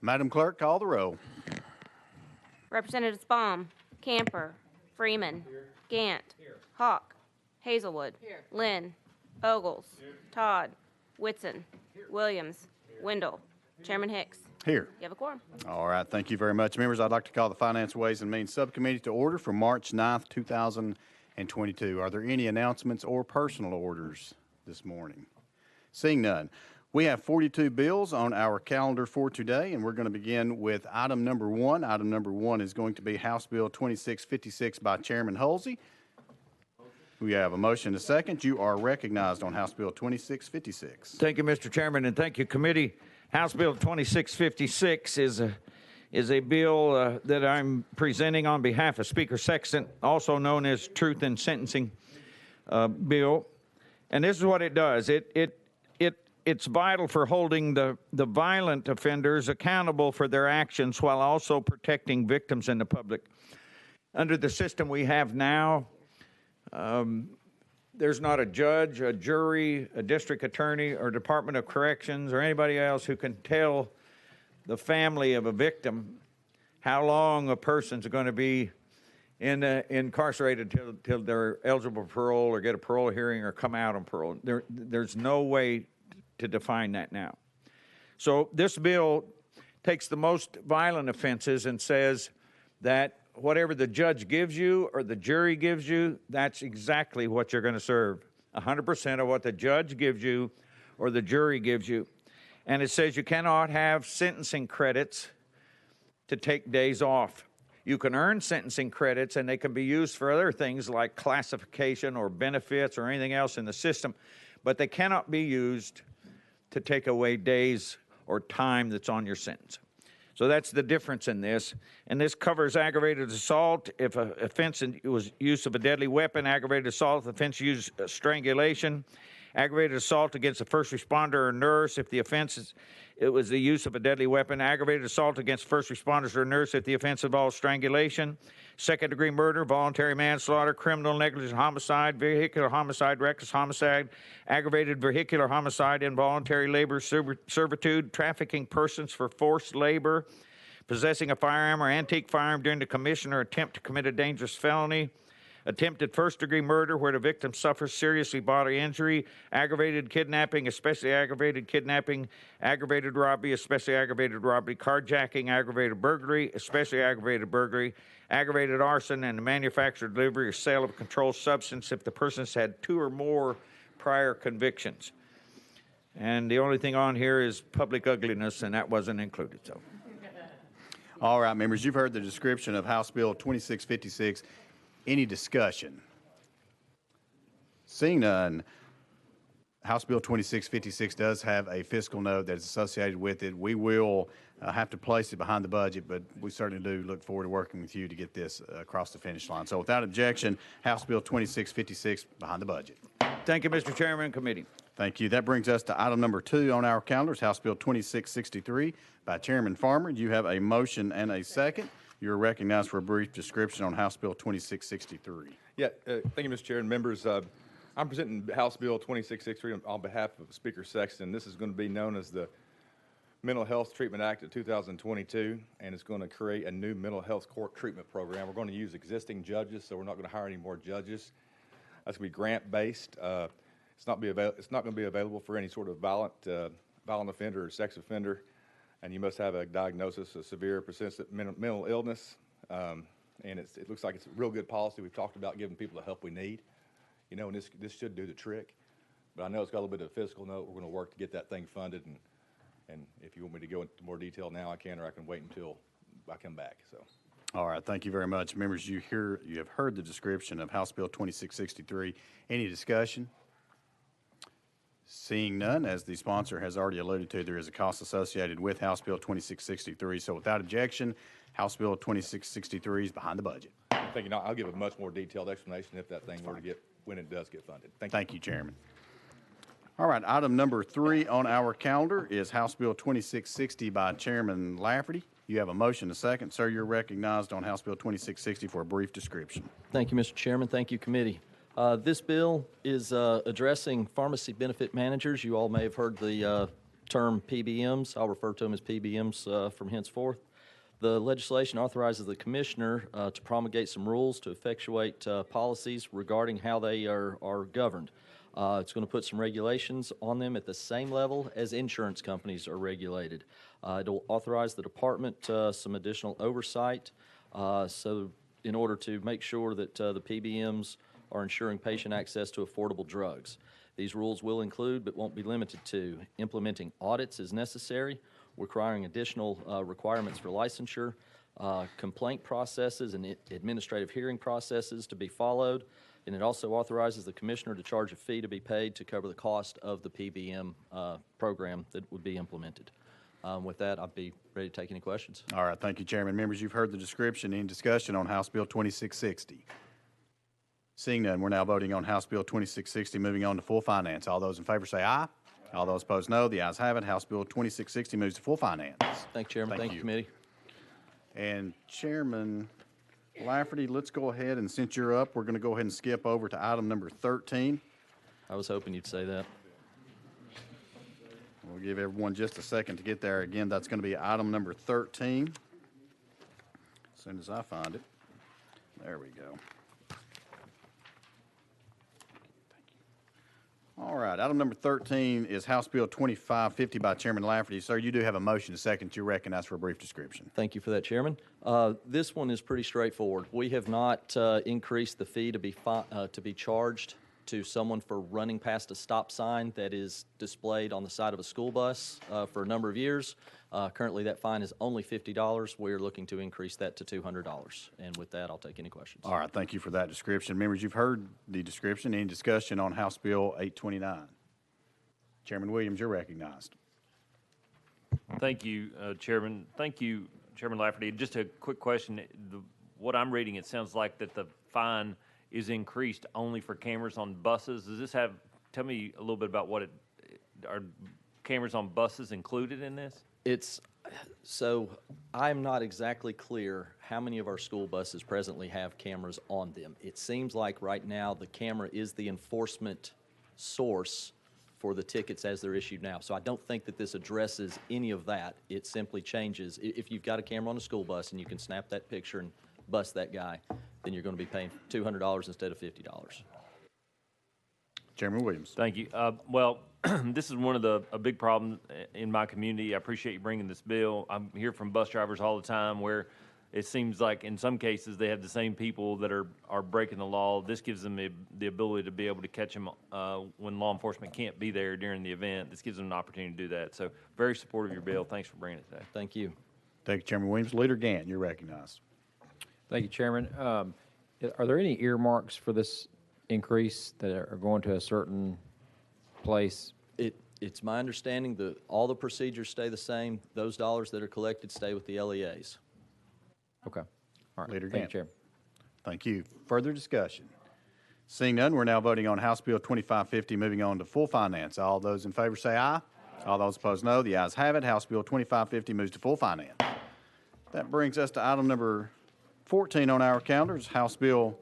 Madam Clerk, call the roll. Representatives Baum, Camper, Freeman, Gant, Hawk, Hazelwood, Lynn, Ogles, Todd, Whitson, Williams, Wendell, Chairman Hicks. Here. You have a quorum. All right, thank you very much. Members, I'd like to call the Finance, Ways and Means Subcommittee to order for March 9th, 2022. Are there any announcements or personal orders this morning? Seeing none. We have 42 bills on our calendar for today, and we're going to begin with item number 1. Item number 1 is going to be House Bill 2656 by Chairman Hulsey. We have a motion and a second. You are recognized on House Bill 2656. Thank you, Mr. Chairman, and thank you, committee. House Bill 2656 is a bill that I'm presenting on behalf of Speaker Sexton, also known as Truth in Sentencing bill. And this is what it does. It's vital for holding the violent offenders accountable for their actions while also protecting victims and the public. Under the system we have now, there's not a judge, a jury, a district attorney, or Department of Corrections, or anybody else who can tell the family of a victim how long a person's going to be incarcerated till they're eligible for parole or get a parole hearing or come out on parole. There's no way to define that now. So this bill takes the most violent offenses and says that whatever the judge gives you or the jury gives you, that's exactly what you're going to serve. 100% of what the judge gives you or the jury gives you. And it says you cannot have sentencing credits to take days off. You can earn sentencing credits, and they can be used for other things like classification or benefits or anything else in the system, but they cannot be used to take away days or time that's on your sentence. So that's the difference in this. And this covers aggravated assault if an offense was use of a deadly weapon, aggravated assault, offense use strangulation, aggravated assault against a first responder or nurse if the offense was the use of a deadly weapon, aggravated assault against first responders or nurse if the offense involves strangulation, second-degree murder, voluntary manslaughter, criminal negligent homicide, vehicular homicide, reckless homicide, aggravated vehicular homicide, involuntary labor servitude, trafficking persons for forced labor, possessing a firearm or antique firearm during the commission or attempt to commit a dangerous felony, attempted first-degree murder where the victim suffers serious bodily injury, aggravated kidnapping, especially aggravated kidnapping, aggravated robbery, especially aggravated robbery, carjacking, aggravated burglary, especially aggravated burglary, aggravated arson, and the manufacture, delivery, or sale of a controlled substance if the person's had 2 or more prior convictions. And the only thing on here is public ugliness, and that wasn't included. So, all right, members, you've heard the description of House Bill 2656. Any discussion? Seeing none, House Bill 2656 does have a fiscal note that is associated with it. We will have to place it behind the budget, but we certainly do look forward to working with you to get this across the finish line. So without objection, House Bill 2656 behind the budget. Thank you, Mr. Chairman, committee. Thank you. That brings us to item number 2 on our calendars, House Bill 2663 by Chairman Farmer. You have a motion and a second. You're recognized for a brief description on House Bill 2663. Yeah, thank you, Mr. Chair and members. I'm presenting House Bill 2663 on behalf of Speaker Sexton. This is going to be known as the Mental Health Treatment Act of 2022, and it's going to create a new mental health court treatment program. We're going to use existing judges, so we're not going to hire any more judges. That's going to be grant-based. It's not going to be available for any sort of violent offender or sex offender. And you must have a diagnosis of severe persistent mental illness. And it looks like it's a real good policy. We've talked about giving people the help we need, you know, and this should do the trick. But I know it's got a little bit of a fiscal note. We're going to work to get that thing funded. And if you want me to go into more detail now, I can, or I can wait until I come back. So. All right. Thank you very much. Members, you have heard the description of House Bill 2663. Any discussion? Seeing none, as the sponsor has already alluded to, there is a cost associated with House Bill 2663. So without objection, House Bill 2663 is behind the budget. Thank you. I'll give a much more detailed explanation if that thing were to when it does get funded. Thank you, Chairman. All right, item number 3 on our calendar is House Bill 2660 by Chairman Lafferty. You have a motion, a second. Sir, you're recognized on House Bill 2660 for a brief description. Thank you, Mr. Chairman. Thank you, committee. This bill is addressing pharmacy benefit managers. You all may have heard the term PBMs. I'll refer to them as PBMs from henceforth. The legislation authorizes the commissioner to promulgate some rules to effectuate policies regarding how they are governed. It's going to put some regulations on them at the same level as insurance companies are regulated. It'll authorize the department some additional oversight so in order to make sure that the PBMs are ensuring patient access to affordable drugs. These rules will include, but won't be limited to, implementing audits as necessary, requiring additional requirements for licensure, complaint processes and administrative hearing processes to be followed, and it also authorizes the commissioner to charge a fee to be paid to cover the cost of the PBM program that would be implemented. With that, I'll be ready to take any questions. All right, thank you, Chairman. Members, you've heard the description. Any discussion on House Bill 2660? Seeing none, we're now voting on House Bill 2660, moving on to full finance. All those in favor say aye. All those opposed, no. The ayes have it. House Bill 2660 moves to full finance. Thank you, Chairman. Thank you, committee. And Chairman Lafferty, let's go ahead, and since you're up, we're going to go ahead and skip over to item number 13. I was hoping you'd say that. We'll give everyone just a second to get there. Again, that's going to be item number 13. As soon as I find it. There we go. All right, item number 13 is House Bill 2550 by Chairman Lafferty. Sir, you do have a motion. A second, you recognize for a brief description. Thank you for that, Chairman. This one is pretty straightforward. We have not increased the fee to be charged to someone for running past a stop sign that is displayed on the side of a school bus for a number of years. Currently, that fine is only $50. We're looking to increase that to $200. And with that, I'll take any questions. All right, thank you for that description. Members, you've heard the description. Any discussion on House Bill 829? Chairman Williams, you're recognized. Thank you, Chairman. Thank you, Chairman Lafferty. Just a quick question. What I'm reading, it sounds like that the fine is increased only for cameras on buses. Does this have, tell me a little bit about what are cameras on buses included in this? So I'm not exactly clear how many of our school buses presently have cameras on them. It seems like right now the camera is the enforcement source for the tickets as they're issued now. So I don't think that this addresses any of that. It simply changes. If you've got a camera on a school bus and you can snap that picture and bust that guy, then you're going to be paying $200 instead of $50. Chairman Williams. Thank you. Well, this is one of a big problem in my community. I appreciate you bringing this bill. I'm hear from bus drivers all the time where it seems like in some cases they have the same people that are breaking the law. This gives them the ability to be able to catch them when law enforcement can't be there during the event. This gives them an opportunity to do that. So very supportive of your bill. Thanks for bringing it today. Thank you. Thank you, Chairman Williams. Leader Gant, you're recognized. Thank you, Chairman. Are there any earmarks for this increase that are going to a certain place? It's my understanding that all the procedures stay the same. Those dollars that are collected stay with the LEAs. Okay. All right. Leader Thank you, Gant. Chairman. Thank you. Further discussion? Seeing none, we're now voting on House Bill 2550, moving on to full finance. All those in favor say aye. All those opposed, no. The ayes have it. House Bill 2550 moves to full finance. That brings us to item number 14 on our calendars, House Bill.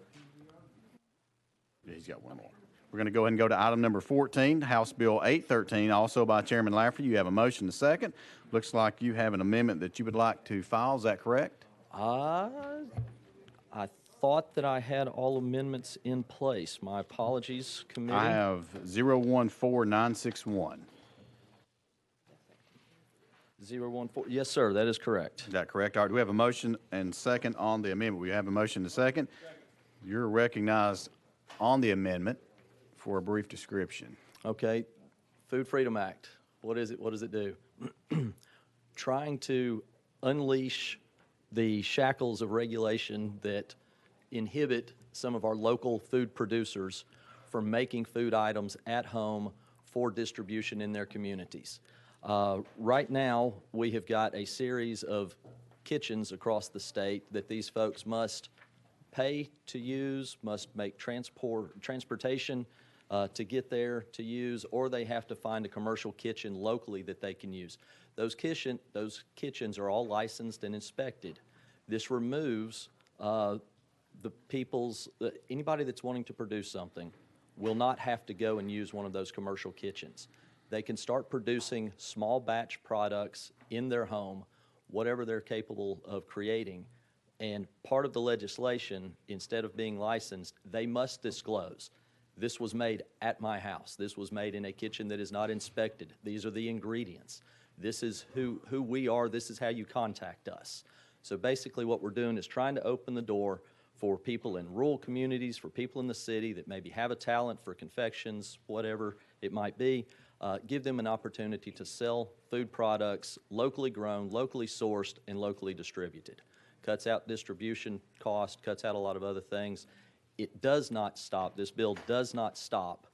He's got one more. We're going to go ahead and go to item number 14, House Bill 813, also by Chairman Lafferty. You have a motion to second. Looks like you have an amendment that you would like to file. Is that correct? I thought that I had all amendments in place. My apologies, committee. I have 014961. 014. Yes, sir, that is correct. Is that correct? All right, do we have a motion and second on the amendment? We have a motion to second. You're recognized on the amendment for a brief description. Okay. Food Freedom Act. What is it? What does it do? Trying to unleash the shackles of regulation that inhibit some of our local food producers from making food items at home for distribution in their communities. Right now, we have got a series of kitchens across the state that these folks must pay to use, must make transportation to get there to use, or they have to find a commercial kitchen locally that they can use. Those kitchens are all licensed and inspected. This removes anybody that's wanting to produce something will not have to go and use one of those commercial kitchens. They can start producing small batch products in their home, whatever they're capable of creating. And part of the legislation, instead of being licensed, they must disclose, this was made at my house. This was made in a kitchen that is not inspected. These are the ingredients. This is who we are. This is how you contact us. So basically what we're doing is trying to open the door for people in rural communities, for people in the city that maybe have a talent for confections, whatever it might be, give them an opportunity to sell food products locally grown, locally sourced, and locally distributed. Cuts out distribution cost, cuts out a lot of other things. It does not stop, this bill does not stop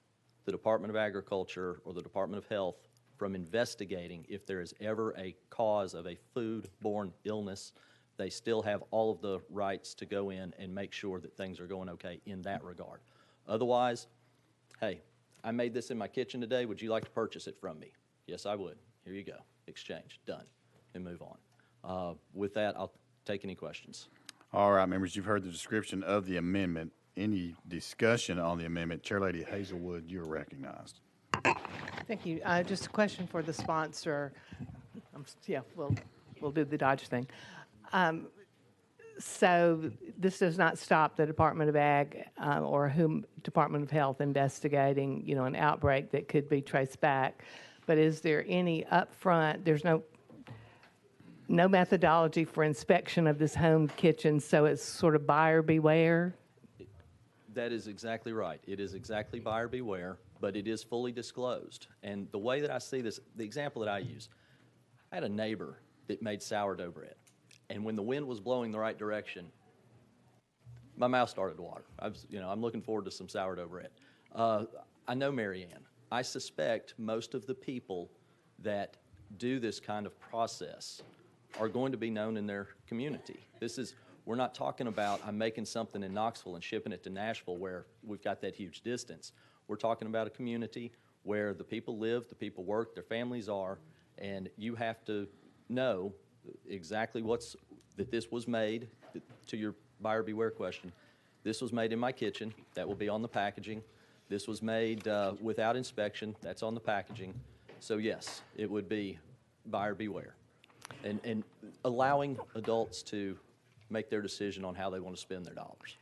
the Department of Agriculture or the Department of Health from investigating if there is ever a cause of a food-borne illness. They still have all of the rights to go in and make sure that things are going okay in that regard. Otherwise, hey, I made this in my kitchen today. Would you like to purchase it from me? Yes, I would. Here you go. Exchange. Done. And move on. With that, I'll take any questions. All right, members, you've heard the description of the amendment. Any discussion on the amendment? Chairlady Hazelwood, you're recognized. Thank you. Just a question for the sponsor. Yeah, we'll do the Dodge thing. So this does not stop the Department of Ag or Department of Health investigating, an outbreak that could be traced back. But is there any upfront? There's no methodology for inspection of this home kitchen, so it's sort of buyer beware. That is exactly right. It is exactly buyer beware, but it is fully disclosed. And the way that I see this, the example that I use, I had a neighbor that made sourdough bread. And when the wind was blowing the right direction, my mouth started to water. I'm looking forward to some sourdough bread. I know Mary Ann. I suspect most of the people that do this kind of process are going to be known in their community. We're not talking about I'm making something in Knoxville and shipping it to Nashville where we've got that huge distance. We're talking about a community where the people live, the people work, their families are, and you have to know exactly that this was made, to your buyer beware question, this was made in my kitchen, that will be on the packaging. This was made without inspection, that's on the packaging. So yes, it would be buyer beware. And allowing adults to make their decision on how they want to spend their dollars.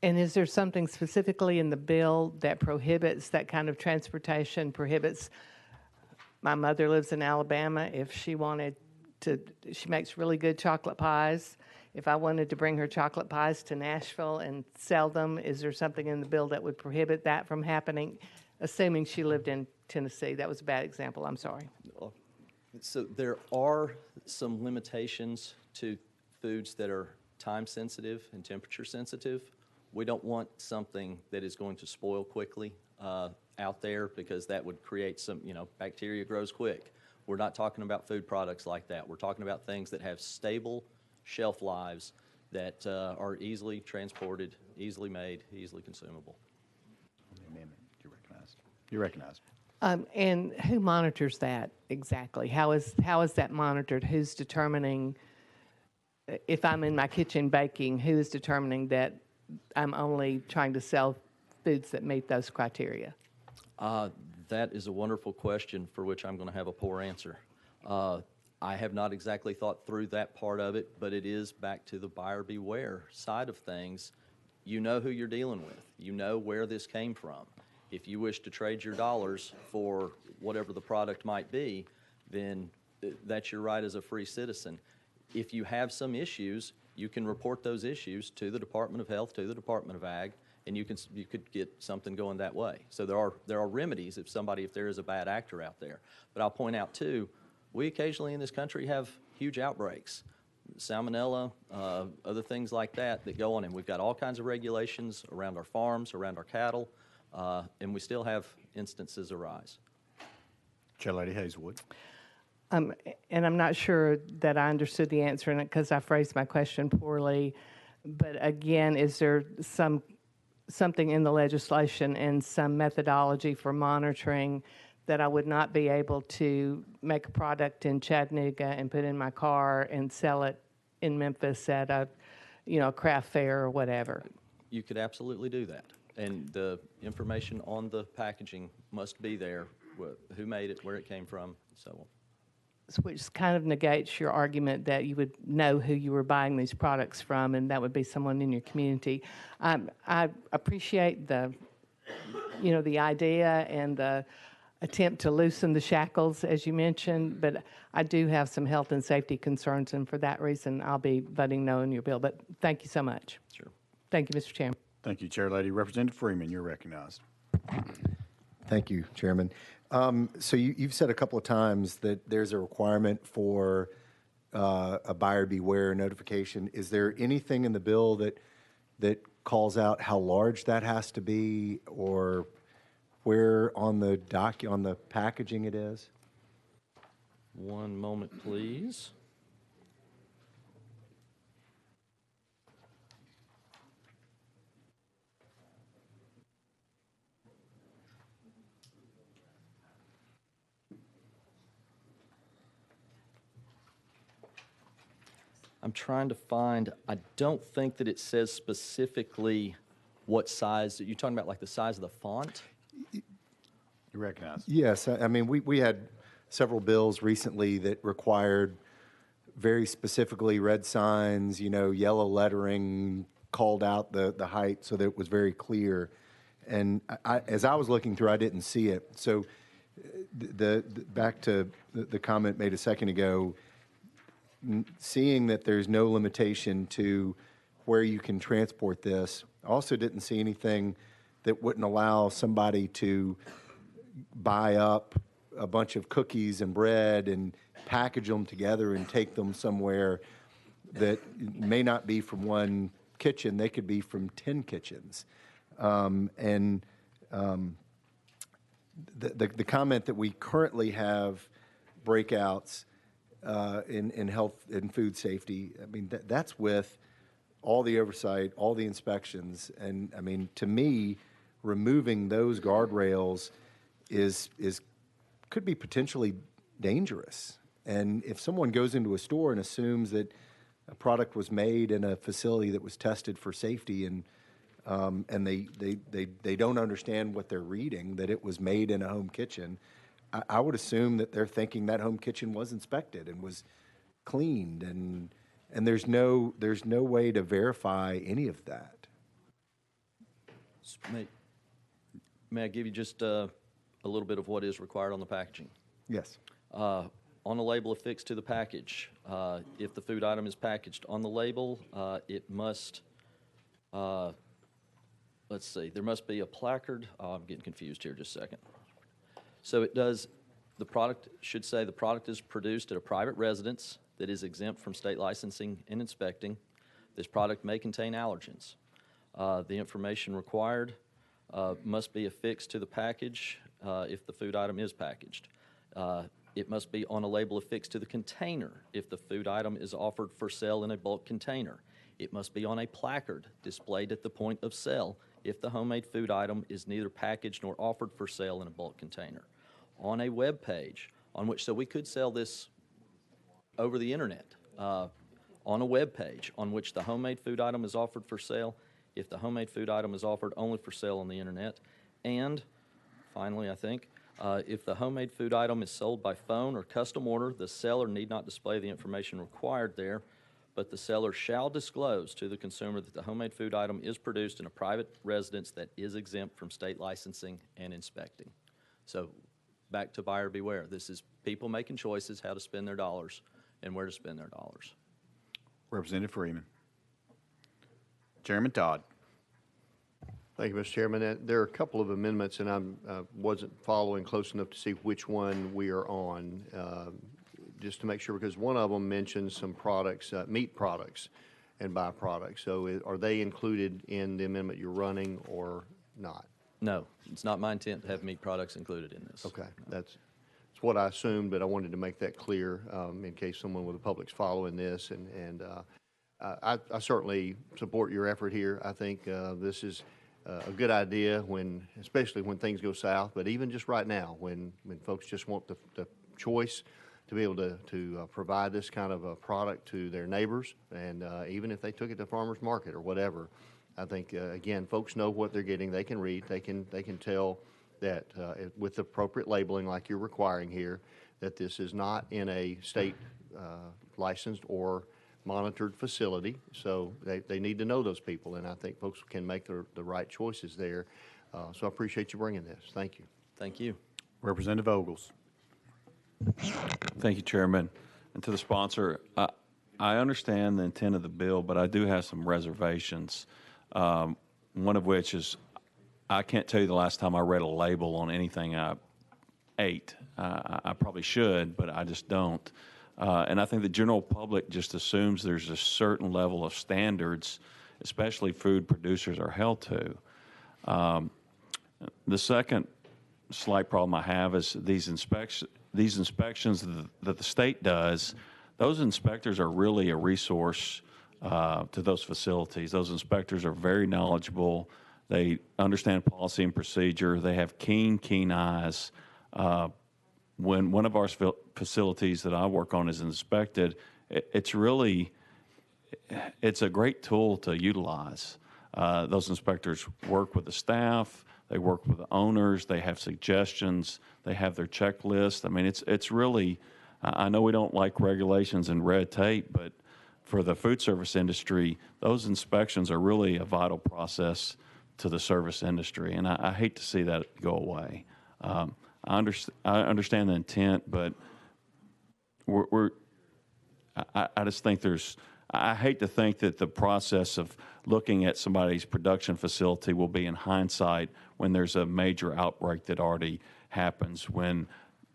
And is there something specifically in the bill that prohibits that kind of transportation, my mother lives in Alabama, if she makes really good chocolate pies. If I wanted to bring her chocolate pies to Nashville and sell them, is there something in the bill that would prohibit that from happening, assuming she lived in Tennessee? That was a bad example, I'm sorry. So there are some limitations to foods that are time sensitive and temperature sensitive. We don't want something that is going to spoil quickly out there because that would create some, bacteria grows quick. We're not talking about food products like that. We're talking about things that have stable shelf lives that are easily transported, easily made, easily consumable. Amendment, you're recognized. You're recognized. And who monitors that exactly? How is that monitored? Who's determining, if I'm in my kitchen baking, who is determining that I'm only trying to sell foods that meet those criteria? That is a wonderful question for which I'm going to have a poor answer. I have not exactly thought through that part of it, but it is back to the buyer beware side of things. You know who you're dealing with. You know where this came from. If you wish to trade your dollars for whatever the product might be, then that's your right as a free citizen. If you have some issues, you can report those issues to the Department of Health, to the Department of Ag, and you could get something going that way. So there are remedies if there is a bad actor out there. But I'll point out too, we occasionally in this country have huge outbreaks, salmonella, other things like that go on, and we've got all kinds of regulations around our farms, around our cattle, and we still have instances arise. Chairlady Hazelwood. And I'm not sure that I understood the answer in it because I phrased my question poorly. But again, is there something in the legislation and some methodology for monitoring that I would not be able to make a product in Chattanooga and put in my car and sell it in Memphis at a craft fair or whatever? You could absolutely do that. And the information on the packaging must be there who made it, where it came from, and so on. Which kind of negates your argument that you would know who you were buying these products from, and that would be someone in your community. I appreciate the idea and the attempt to loosen the shackles, as you mentioned, but I do have some health and safety concerns, and for that reason, I'll be voting no on your bill. But thank you so much. Sure. Thank you, Mr. Chairman. Thank you, Chair Lady. Representative Freeman, you're recognized. Thank you, Chairman. So you've said a couple of times that there's a requirement for a buyer beware notification. Is there anything in the bill that calls out how large that has to be, or where on the on the packaging it is? One moment, please. I'm trying to find, I don't think that it says specifically what size. You're talking about like the size of the font? You're recognized. Yes, I mean, we had several bills recently that required very specifically red signs, yellow lettering, called out the height so that it was very clear. And as I was looking through, I didn't see it. So back to the comment made a second ago, seeing that there's no limitation to where you can transport this, I also didn't see anything that wouldn't allow somebody to buy up a bunch of cookies and bread and package them together and take them somewhere that may not be from one kitchen. They could be from 10 kitchens. The comment that we currently have breakouts in health and food safety, I mean, that's with all the oversight, all the inspections. And I mean, to me, removing those guardrails could be potentially dangerous. And if someone goes into a store and assumes that a product was made in a facility that was tested for safety and they don't understand what they're reading, that it was made in a home kitchen, I would assume that they're thinking that home kitchen was inspected and was cleaned, and there's no way to verify any of that. May I give you just a little bit of what is required on the packaging? Yes. On a label affixed to the package, if the food item is packaged on the label, it must, let's see, there must be a placard. Oh, I'm getting confused here, just a second. So the product should say the product is produced at a private residence that is exempt from state licensing and inspecting. This product may contain allergens. The information required must be affixed to the package if the food item is packaged. It must be on a label affixed to the container if the food item is offered for sale in a bulk container. It must be on a placard displayed at the point of sale if the homemade food item is neither packaged nor offered for sale in a bulk container. On a web page on which, so we could sell this over the internet, on a web page on which the homemade food item is offered for sale if the homemade food item is offered only for sale on the internet. And finally, I think, if the homemade food item is sold by phone or custom order, the seller need not display the information required there, but the seller shall disclose to the consumer that the homemade food item is produced in a private residence that is exempt from state licensing and inspecting. So back to buyer beware. This is people making choices how to spend their dollars and where to spend their dollars. Representative Freeman. Chairman Todd. Thank you, Mr. Chairman. There are a couple of amendments, and I wasn't following close enough to see which one we are on, just to make sure, because one of them mentions some products, meat products and byproducts. So are they included in the amendment you're running or not? No, it's not my intent to have meat products included in this. Okay, that's what I assumed, but I wanted to make that clear in case someone with the public's following this. And I certainly support your effort here. I think this is a good idea especially when things go south, but even just right now when folks just want the choice to be able to provide this kind of a product to their neighbors, and even if they took it to farmers market or whatever, I think again, folks know what they're getting. They can read. They can tell that with the appropriate labeling like you're requiring here, that this is not in a state licensed or monitored facility. So they need to know those people, and I think folks can make the right choices there. So I appreciate you bringing this. Thank you. Thank you. Representative Ogles. Thank you, Chairman. And to the sponsor, I understand the intent of the bill, but I do have some reservations. One of which is I can't tell you the last time I read a label on anything I ate. I probably should, but I just don't. And I think the general public just assumes there's a certain level of standards, especially food producers are held to. The second slight problem I have is these inspections that the state does. Those inspectors are really a resource to those facilities. Those inspectors are very knowledgeable. They understand policy and procedure. They have keen eyes. When one of our facilities that I work on is inspected, it's a great tool to utilize. Those inspectors work with the staff. They work with the owners. They have suggestions. They have their checklist. I mean, it's really, I know we don't like regulations and red tape, but for the food service industry, those inspections are really a vital process to the service industry, and I hate to see that go away. I understand the intent, but I just think I hate to think that the process of looking at somebody's production facility will be in hindsight when there's a major outbreak that already happens, when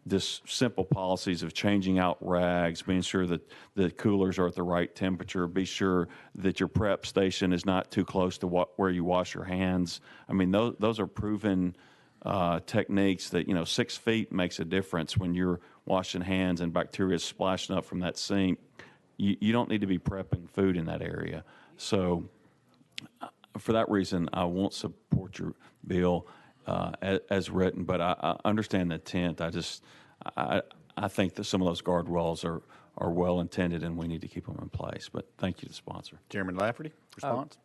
this simple policies of changing out rags, being sure that the coolers are at the right temperature, be sure that your prep station is not too close to where you wash your hands. I mean, those are proven techniques that, 6 feet makes a difference when you're washing hands and bacteria is splashing up from that sink. You don't need to be prepping food in that area. So for that reason, I won't support your bill as written, but I understand the intent. I think that some of those guardrails are well intended and we need to keep them in place. But thank you to the sponsor. Chairman Lafferty, response?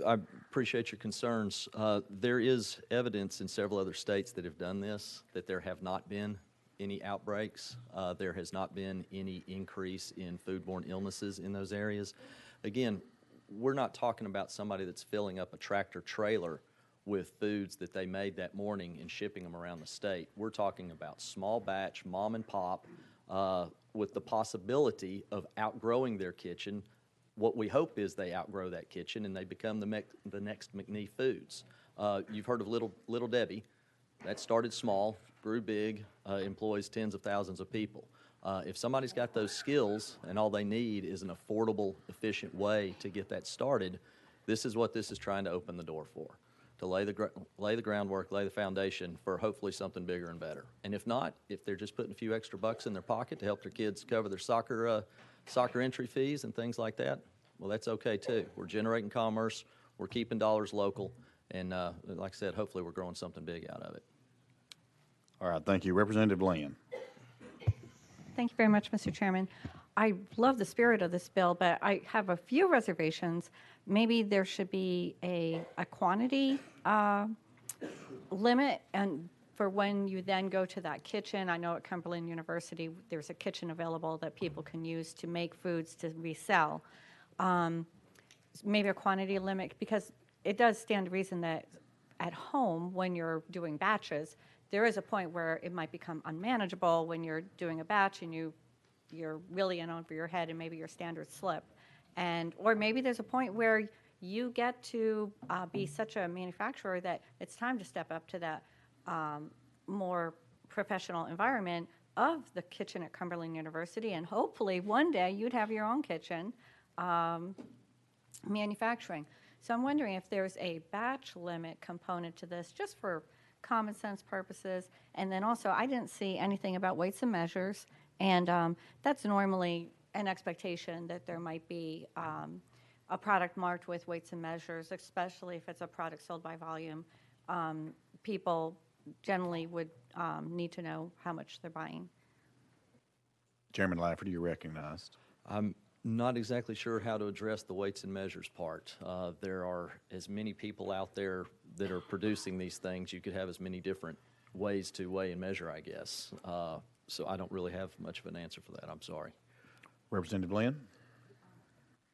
I appreciate your concerns. There is evidence in several other states that have done this, that there have not been any outbreaks. There has not been any increase in foodborne illnesses in those areas. Again, we're not talking about somebody that's filling up a tractor trailer with foods that they made that morning and shipping them around the state. We're talking about small batch, mom and pop, with the possibility of outgrowing their kitchen. What we hope is they outgrow that kitchen and they become the next McNee Foods. You've heard of Little Debbie. That started small, grew big, employs tens of thousands of people. If somebody's got those skills and all they need is an affordable, efficient way to get that started, this is what this is trying to open the door for, to lay the groundwork, lay the foundation for hopefully something bigger and better. And if not, if they're just putting a few extra bucks in their pocket to help their kids cover their soccer entry fees and things like that, well, that's okay too. We're generating commerce, we're keeping dollars local, and like I said, hopefully we're growing something big out of it. All right, thank you. Representative Lynn. Thank you very much, Mr. Chairman. I love the spirit of this bill, but I have a few reservations. Maybe there should be a quantity limit, and for when you then go to that kitchen. I know at Cumberland University there's a kitchen available that people can use to make foods to resell. Maybe a quantity limit, because it does stand to reason that at home when you're doing batches, there is a point where it might become unmanageable when you're doing a batch and you're really in over your head and maybe your standards slip. Or maybe there's a point where you get to be such a manufacturer that it's time to step up to that more professional environment of the kitchen at Cumberland University, and hopefully one day you'd have your own kitchen manufacturing. So I'm wondering if there's a batch limit component to this, just for common sense purposes. And then also, I didn't see anything about weights and measures, and that's normally an expectation that there might be a product marked with weights and measures, especially if it's a product sold by volume. People generally would need to know how much they're buying. Chairman Lafferty, you're recognized. I'm not exactly sure how to address the weights and measures part. There are as many people out there that are producing these things. You could have as many different ways to weigh and measure, I guess. So I don't really have much of an answer for that. I'm sorry. Representative Lynn?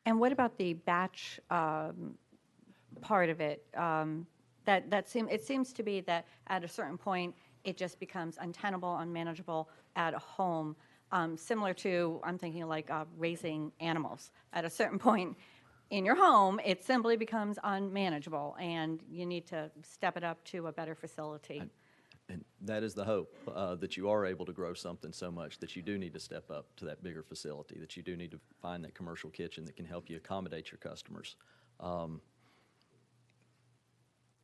And what about the batch part of it? It seems to be that at a certain point, it just becomes untenable, unmanageable at home, similar to, I'm thinking like raising animals. At a certain point in your home, it simply becomes unmanageable, and you need to step it up to a better facility. And that is the hope, that you are able to grow something so much that you do need to step up to that bigger facility, that you do need to find that commercial kitchen that can help you accommodate your customers.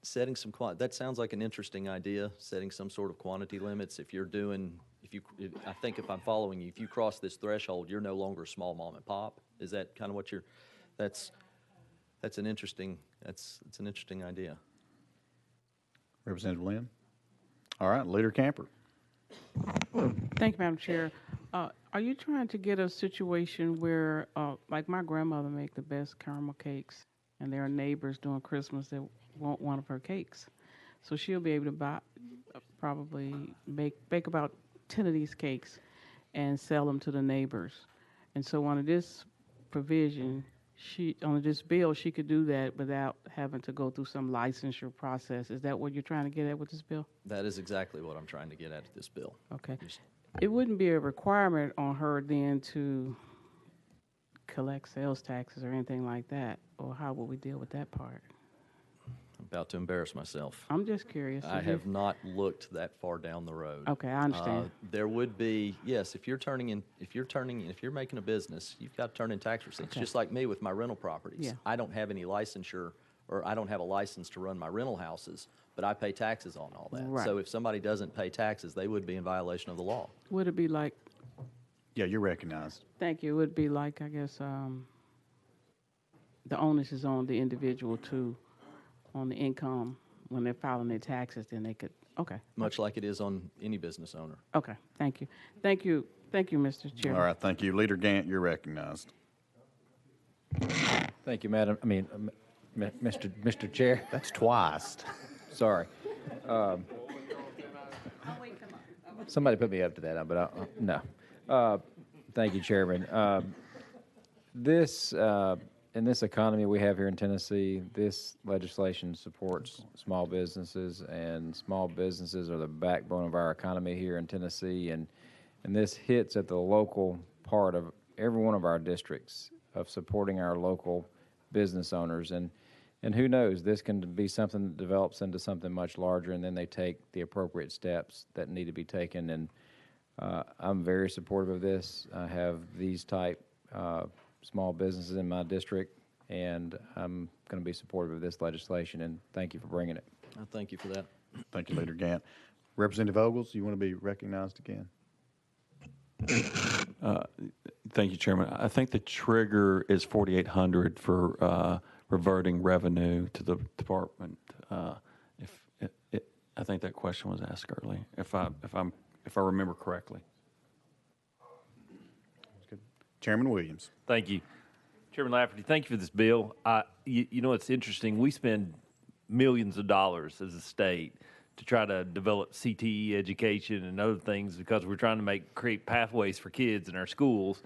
Setting some that sounds like an interesting idea, setting some sort of quantity limits. I think if I'm following you, if you cross this threshold, you're no longer a small mom and pop. Is that kind of what that's an interesting idea. Representative Lynn? All right, Leader Camper. Thank you, Madam Chair. Are you trying to get a situation where, like my grandmother make the best caramel cakes, and there are neighbors during Christmas that want one of her cakes, so she'll be able to probably bake about 10 of these cakes and sell them to the neighbors. And so under this provision, under this bill, she could do that without having to go through some licensure process. Is that what you're trying to get at with this bill? That is exactly what I'm trying to get at this bill. Okay. It wouldn't be a requirement on her then to collect sales taxes or anything like that, or how would we deal with that part? I'm about to embarrass myself. I'm just curious. I have not looked that far down the road. Okay, I understand. There would be, yes, if you're making a business, you've got to turn in tax receipts. Okay. Just like me with my rental properties. Yeah. I don't have any licensure, or I don't have a license to run my rental houses, but I pay taxes on all that. Right. So if somebody doesn't pay taxes, they would be in violation of the law. Would it be like, Yeah, you're recognized. thank you, it would be like, I guess, the onus is on the individual to, on the income, when they're filing their taxes, then they could, okay. Much like it is on any business owner. Okay, thank you. Thank you, Mr. Chairman. All right, thank you. Leader Gant, you're recognized. Thank you, Mr. Chair. That's twice. Sorry. Somebody put me up to that, but no. Thank you, Chairman. In this economy we have here in Tennessee, this legislation supports small businesses, and small businesses are the backbone of our economy here in Tennessee, and this hits at the local part of every one of our districts of supporting our local business owners. And who knows, this can be something that develops into something much larger, and then they take the appropriate steps that need to be taken. And I'm very supportive of this. I have these type small businesses in my district, and I'm going to be supportive of this legislation, and thank you for bringing it. Thank you for that. Thank you, Leader Gant. Representative Ogles, you want to be recognized again? Thank you, Chairman. I think the trigger is 4,800 for reverting revenue to the department. I think that question was asked earlier, if I remember correctly. Chairman Williams. Thank you. Chairman Lafferty, thank you for this bill. You know, it's interesting. We spend millions of dollars as a state to try to develop CTE education and other things because we're trying to create pathways for kids in our schools.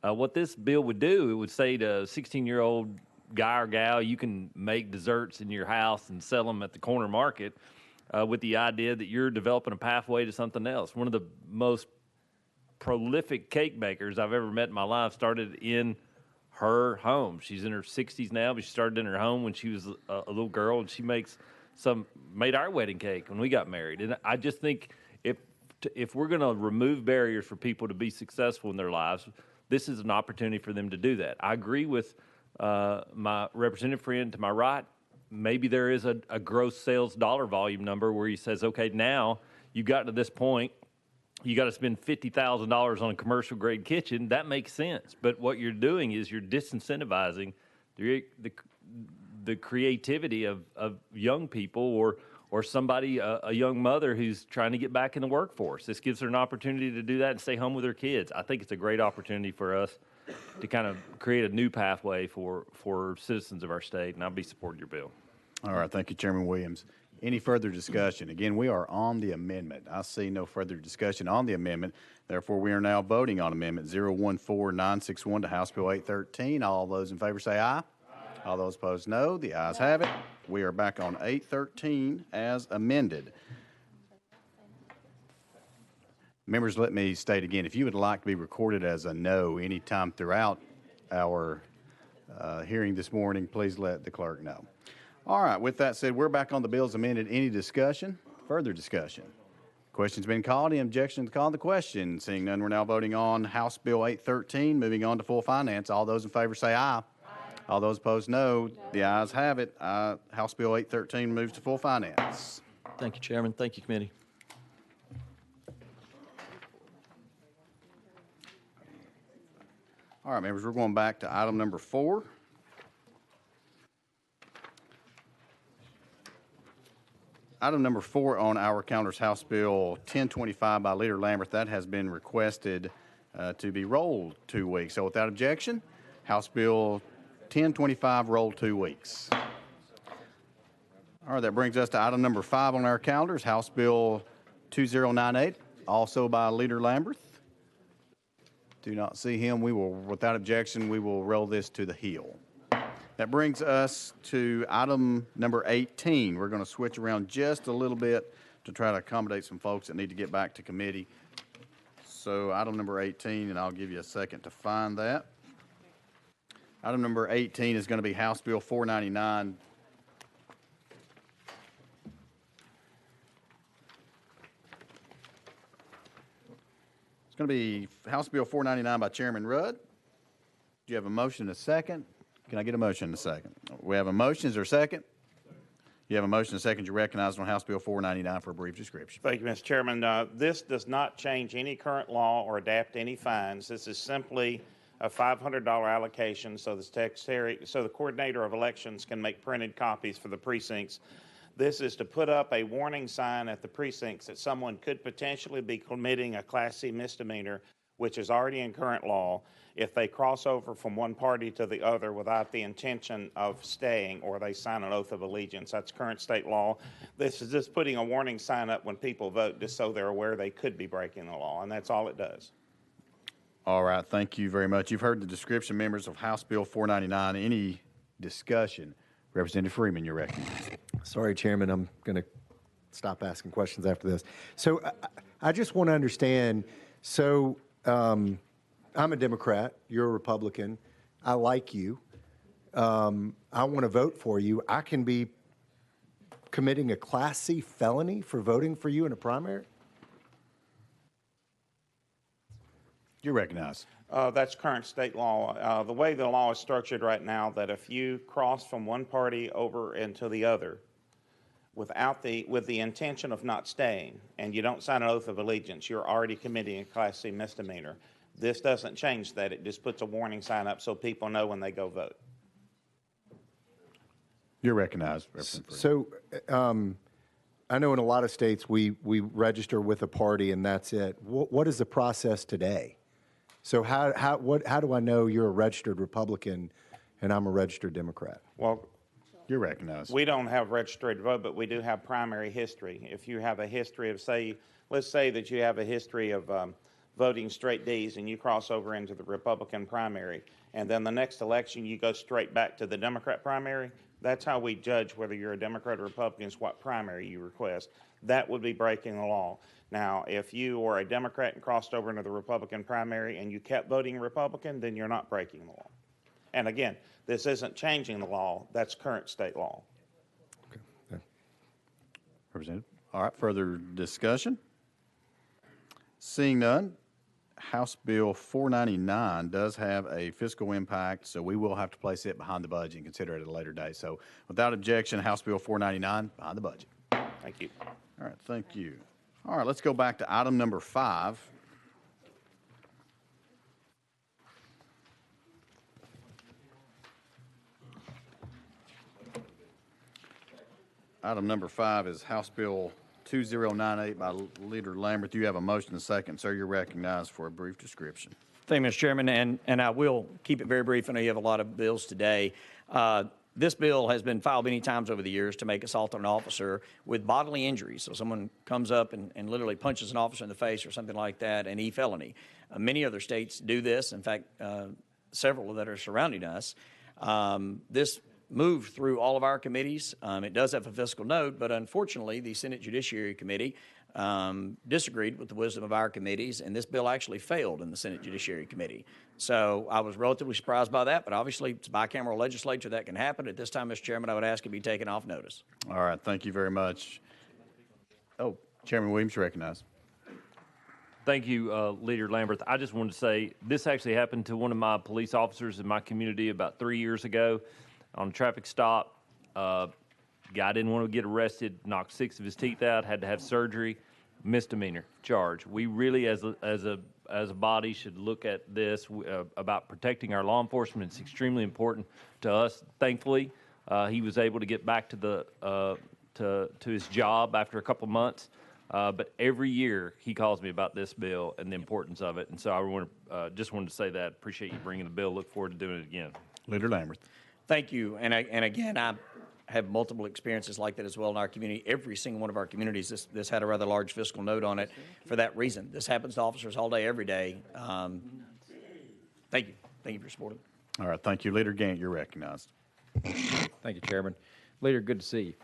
What this bill would do, it would say to a 16-year-old guy or gal, you can make desserts in your house and sell them at the corner market with the idea that you're developing a pathway to something else. One of the most prolific cake bakers I've ever met in my life started in her home. She's in her 60s now, but she started in her home when she was a little girl, and she made our wedding cake when we got married. And I just think if we're going to remove barriers for people to be successful in their lives, this is an opportunity for them to do that. I agree with my representative friend to my right. Maybe there is a gross sales dollar volume number where he says, okay, now you got to this point, you got to spend $50,000 on a commercial grade kitchen. That makes sense. But what you're doing is you're disincentivizing the creativity of young people or somebody, a young mother who's trying to get back in the workforce. This gives her an opportunity to do that and stay home with her kids. I think it's a great opportunity for us to kind of create a new pathway for citizens of our state, and I'll be supporting your bill. All right, thank you, Chairman Williams. Any further discussion? Again, we are on the amendment. I see no further discussion on the amendment. Therefore, we are now voting on Amendment 014961 to House Bill 813. All those in favor say aye. All those opposed, no. The ayes have it. We are back on 813 as amended. Members, let me state again, if you would like to be recorded as a no anytime throughout our hearing this morning, please let the clerk know. All right, with that said, we're back on the bills amended. Any discussion? Further discussion? Question's been called. Any objections to call the question? Seeing none, we're now voting on House Bill 813. Moving on to full finance. All those in favor say aye. All those opposed, no. The ayes have it. House Bill 813 moves to full finance. Thank you, Chairman. Thank you, committee. All right, members, we're going back to item number 4. Item number 4 on our calendar is House Bill 1025 by Leader Lambert. That has been requested to be rolled 2 weeks. So without objection, House Bill 1025 rolled 2 weeks. All right, that brings us to item number 5 on our calendar is House Bill 2098, also by Leader Lambert. Do not see him. We will, without objection, we will roll this to the hill. That brings us to item number 18. We're going to switch around just a little bit to try to accommodate some folks that need to get back to committee. So item number 18, and I'll give you a second to find that. Item number 18 is going to be House Bill 499. It's going to be House Bill 499 by Chairman Rudd. Do you have a motion and a second? Can I get a motion and a second? We have a motion. Is there a second? You have a motion and a second. You're recognized on House Bill 499 for a brief description. Thank you, Mr. Chairman. This does not change any current law or adapt any fines. This is simply a $500 allocation so the coordinator of elections can make printed copies for the precincts. This is to put up a warning sign at the precincts that someone could potentially be committing a Class C misdemeanor, which is already in current law, if they cross over from one party to the other without the intention of staying or they sign an oath of allegiance. That's current state law. This is just putting a warning sign up when people vote just so they're aware they could be breaking the law, and that's all it does. All right, thank you very much. You've heard the description, members, of House Bill 499. Any discussion? Representative Freeman, you're recognized. Sorry, Chairman, I'm going to stop asking questions after this. So I just want to understand, so I'm a Democrat, you're a Republican, I like you, I want to vote for you. I can be committing a Class C felony for voting for you in a primary? You're recognized. That's current state law. The way the law is structured right now, that if you cross from one party over into the other with the intention of not staying, and you don't sign an oath of allegiance, you're already committing a Class C misdemeanor. This doesn't change that. It just puts a warning sign up so people know when they go vote. You're recognized, Representative Freeman. So I know in a lot of states we register with a party and that's it. What is the process today? So how do I know you're a registered Republican and I'm a registered Democrat? Well, you're recognized. We don't have registered vote, but we do have primary history. If you have a history of, let's say that you have a history of voting straight Ds and you cross over into the Republican primary, and then the next election you go straight back to the Democrat primary, that's how we judge whether you're a Democrat or Republican, is what primary you request. That would be breaking the law. Now, if you were a Democrat and crossed over into the Republican primary and you kept voting Republican, then you're not breaking the law. And again, this isn't changing the law. That's current state law. Okay. Representative. All right, further discussion? Seeing none, House Bill 499 does have a fiscal impact, so we will have to place it behind the budget and consider it at a later date. So without objection, House Bill 499 behind the budget. Thank you. All right, thank you. All right, let's go back to item number 5. Item number 5 is House Bill 2098 by Leader Lambert. You have a motion and a second. Sir, you're recognized for a brief description. Thank you, Mr. Chairman, and I will keep it very brief. I know you have a lot of bills today. This bill has been filed many times over the years to make assault on an officer with bodily injury. So someone comes up and literally punches an officer in the face or something like that, an E-felony. Many other states do this. In fact, several that are surrounding us. This moved through all of our committees. It does have a fiscal note, but unfortunately, the Senate Judiciary Committee disagreed with the wisdom of our committees, and this bill actually failed in the Senate Judiciary Committee. So I was relatively surprised by that, but obviously it's a bicameral legislature that can happen. At this time, Mr. Chairman, I would ask it be taken off notice. All right, thank you very much. Oh, Chairman Williams, recognized. Thank you, Leader Lambert. I just wanted to say this actually happened to one of my police officers in my community about 3 years ago on a traffic stop. Guy didn't want to get arrested, knocked 6 of his teeth out, had to have surgery, misdemeanor charge. We really, as a body, should look at this about protecting our law enforcement. It's extremely important to us. Thankfully, he was able to get back to the to his job after a couple of months. But every year he calls me about this bill and the importance of it. And so I just wanted to say that. Appreciate you bringing the bill. Look forward to doing it again. Leader Lambert. Thank you. And again, I have multiple experiences like that as well in our community. Every single one of our communities, this had a rather large fiscal note on it for that reason. This happens to officers all day, every day. Thank you. Thank you for supporting. All right, thank you. Leader Gant, you're recognized. Thank you, Chairman. Leader, good to see you.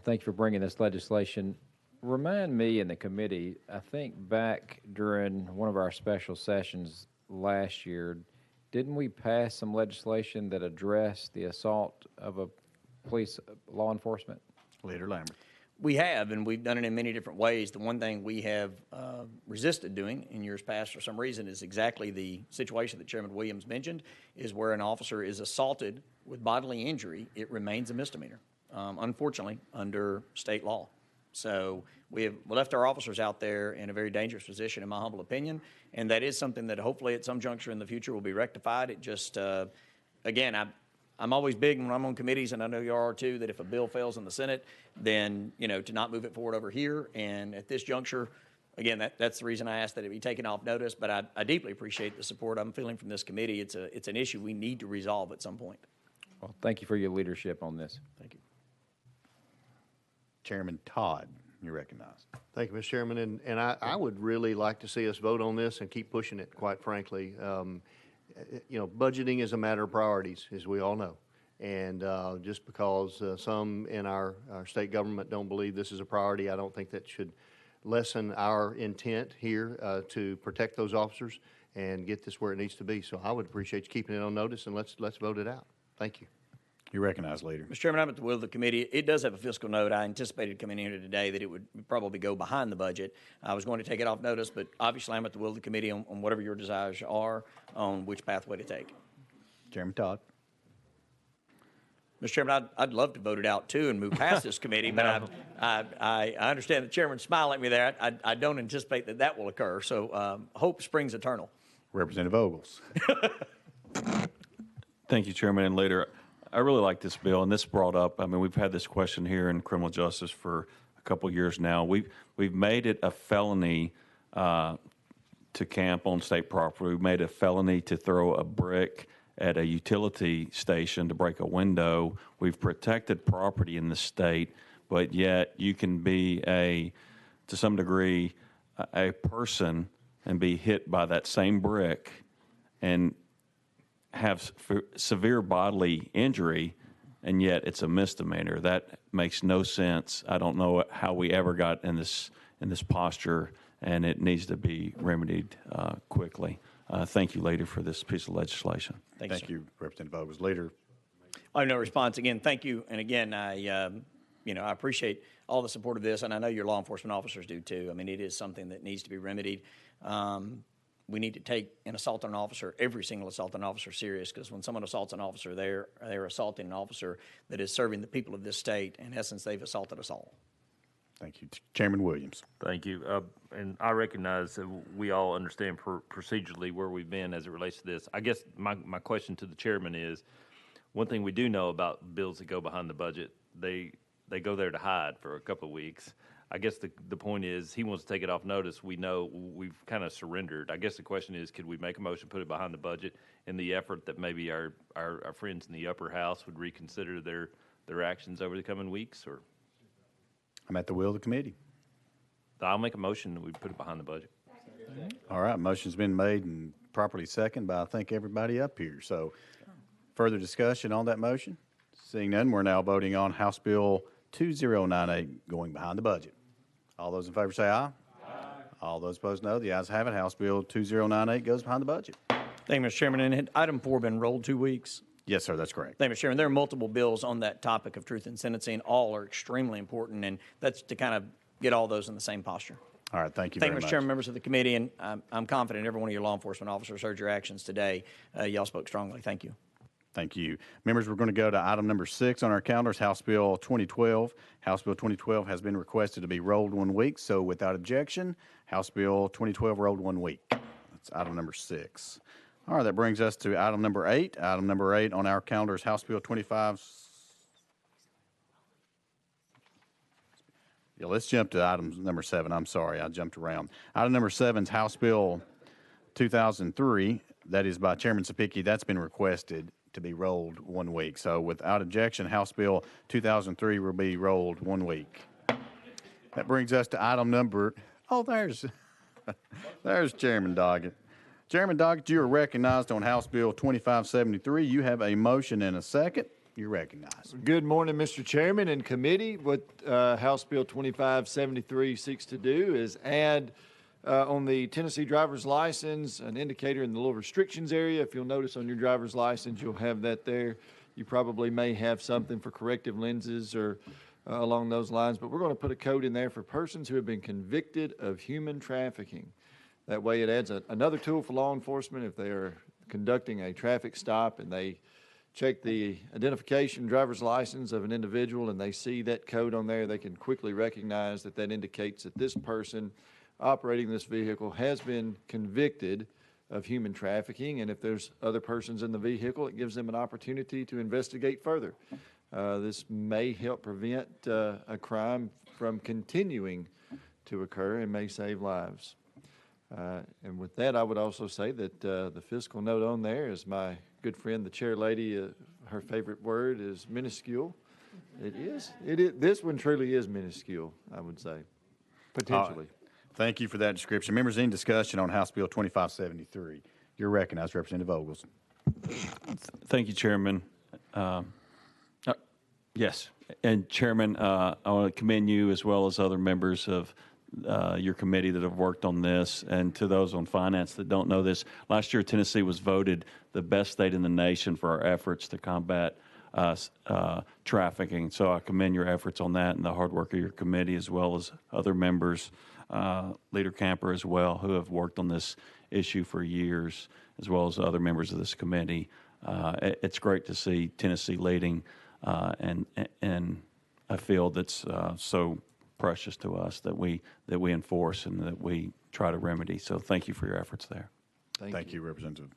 Thank you for bringing this legislation. Remind me and the committee, I think back during one of our special sessions last year, didn't we pass some legislation that addressed the assault of a police law enforcement? Leader Lambert. We have, and we've done it in many different ways. The one thing we have resisted doing in years past for some reason is exactly the situation that Chairman Williams mentioned, is where an officer is assaulted with bodily injury, it remains a misdemeanor, unfortunately, under state law. So we have left our officers out there in a very dangerous position, in my humble opinion, and that is something that hopefully at some juncture in the future will be rectified. It just, again, I'm always big when I'm on committees, and I know you are too, that if a bill fails in the Senate, then, to not move it forward over here. And at this juncture, again, that's the reason I asked that it be taken off notice, but I deeply appreciate the support I'm feeling from this committee. It's an issue we need to resolve at some point. Well, thank you for your leadership on this. Thank you. Chairman Todd, you're recognized. Thank you, Mr. Chairman. And I would really like to see us vote on this and keep pushing it, quite frankly. Budgeting is a matter of priorities, as we all know. And just because some in our state government don't believe this is a priority, I don't think that should lessen our intent here to protect those officers and get this where it needs to be. So I would appreciate you keeping it on notice, and let's vote it out. Thank you. You're recognized, Leader. Mr. Chairman, I'm at the will of the committee. It does have a fiscal note. I anticipated coming in here today that it would probably go behind the budget. I was going to take it off notice, but obviously I'm at the will of the committee on whatever your desires are on which pathway to take. Chairman Todd. Mr. Chairman, I'd love to vote it out too and move past this committee, but I understand the chairman smiling at me there. I don't anticipate that will occur. So hope springs eternal. Representative Ogles. Thank you, Chairman and Leader. I really like this bill, and this brought up, we've had this question here in criminal justice for a couple of years now. We've made it a felony to camp on state property. We've made it a felony to throw a brick at a utility station to break a window. We've protected property in the state, but yet you can be to some degree, a person and be hit by that same brick and have severe bodily injury, and yet it's a misdemeanor. That makes no sense. I don't know how we ever got in this posture, and it needs to be remedied quickly. Thank you, Leader, for this piece of legislation. Thank you, Representative Ogles. Leader. I have no response. Again, thank you. And again, I appreciate all the support of this, and I know your law enforcement officers do too. It is something that needs to be remedied. We need to take an assault on an officer, every single assault on an officer, serious, because when someone assaults an officer, they're assaulting an officer that is serving the people of this state. In essence, they've assaulted us all. Thank you. Chairman Williams. Thank you. And I recognize that we all understand procedurally where we've been as it relates to this. I guess my question to the chairman is, one thing we do know about bills that go behind the budget, they go there to hide for a couple of weeks. I guess the point is, he wants to take it off notice. We know we've kind of surrendered. I guess the question is, could we make a motion, put it behind the budget in the effort that maybe our friends in the upper house would reconsider their actions over the coming weeks? Or I'm at the will of the committee. I'll make a motion that we put it behind the budget. All right, motion's been made and properly seconded by, I think, everybody up here. So further discussion on that motion? Seeing none, we're now voting on House Bill 2098 going behind the budget. All those in favor say aye. Aye. All those opposed, no. The ayes have it. House Bill 2098 goes behind the budget. Thank you, Mr. Chairman. And had item 4 been rolled 2 weeks? Yes, sir, that's correct. Thank you, Mr. Chairman. There are multiple bills on that topic of truth in sentencing. All are extremely important, and that's to kind of get all those in the same posture. All right, thank you Thank very you, Mr. much. Chairman, members of the committee, and I'm confident every one of your law enforcement officers heard your actions today. Y'all spoke strongly. Thank you. Thank you. Members, we're going to go to item number 6 on our calendars, House Bill 2012. House Bill 2012 has been requested to be rolled 1 week, so without objection, House Bill 2012 rolled 1 week. That's item number 6. All right, that brings us to item number 8. Item number 8 on our calendar is House Bill 25. Yeah, let's jump to item number 7. I'm sorry, I jumped around. Item number 7 is House Bill 2003. That is by Chairman Sapicki. That's been requested to be rolled 1 week. So without objection, House Bill 2003 will be rolled 1 week. That brings us to item number, there's Chairman Doggett. Chairman Doggett, you are recognized on House Bill 2573. You have a motion and a second. You're recognized. Good morning, Mr. Chairman and committee. What House Bill 2573 seeks to do is add on the Tennessee driver's license an indicator in the little restrictions area. If you'll notice on your driver's license, you'll have that there. You probably may have something for corrective lenses or along those lines, but we're going to put a code in there for persons who have been convicted of human trafficking. That way it adds another tool for law enforcement if they are conducting a traffic stop and they check the identification driver's license of an individual and they see that code on there, they can quickly recognize that that indicates that this person operating this vehicle has been convicted of human trafficking, and if there's other persons in the vehicle, it gives them an opportunity to investigate further. This may help prevent a crime from continuing to occur and may save lives. And with that, I would also say that the fiscal note on there is my good friend, the chair lady, her favorite word is minuscule. It is. This one truly is minuscule, I would say, potentially. Thank you for that description. Members, any discussion on House Bill 2573? You're recognized, Representative Ogles. Thank you, Chairman. Yes, and Chairman, I want to commend you as well as other members of your committee that have worked on this, and to those on finance that don't know this, last year Tennessee was voted the best state in the nation for our efforts to combat trafficking. So I commend your efforts on that and the hard work of your committee as well as other members, Leader Camper as well, who have worked on this issue for years, as well as other members of this committee. It's great to see Tennessee leading in a field that's so precious to us that we enforce and that we try to remedy. So thank you for your efforts there. Thank you, Representative.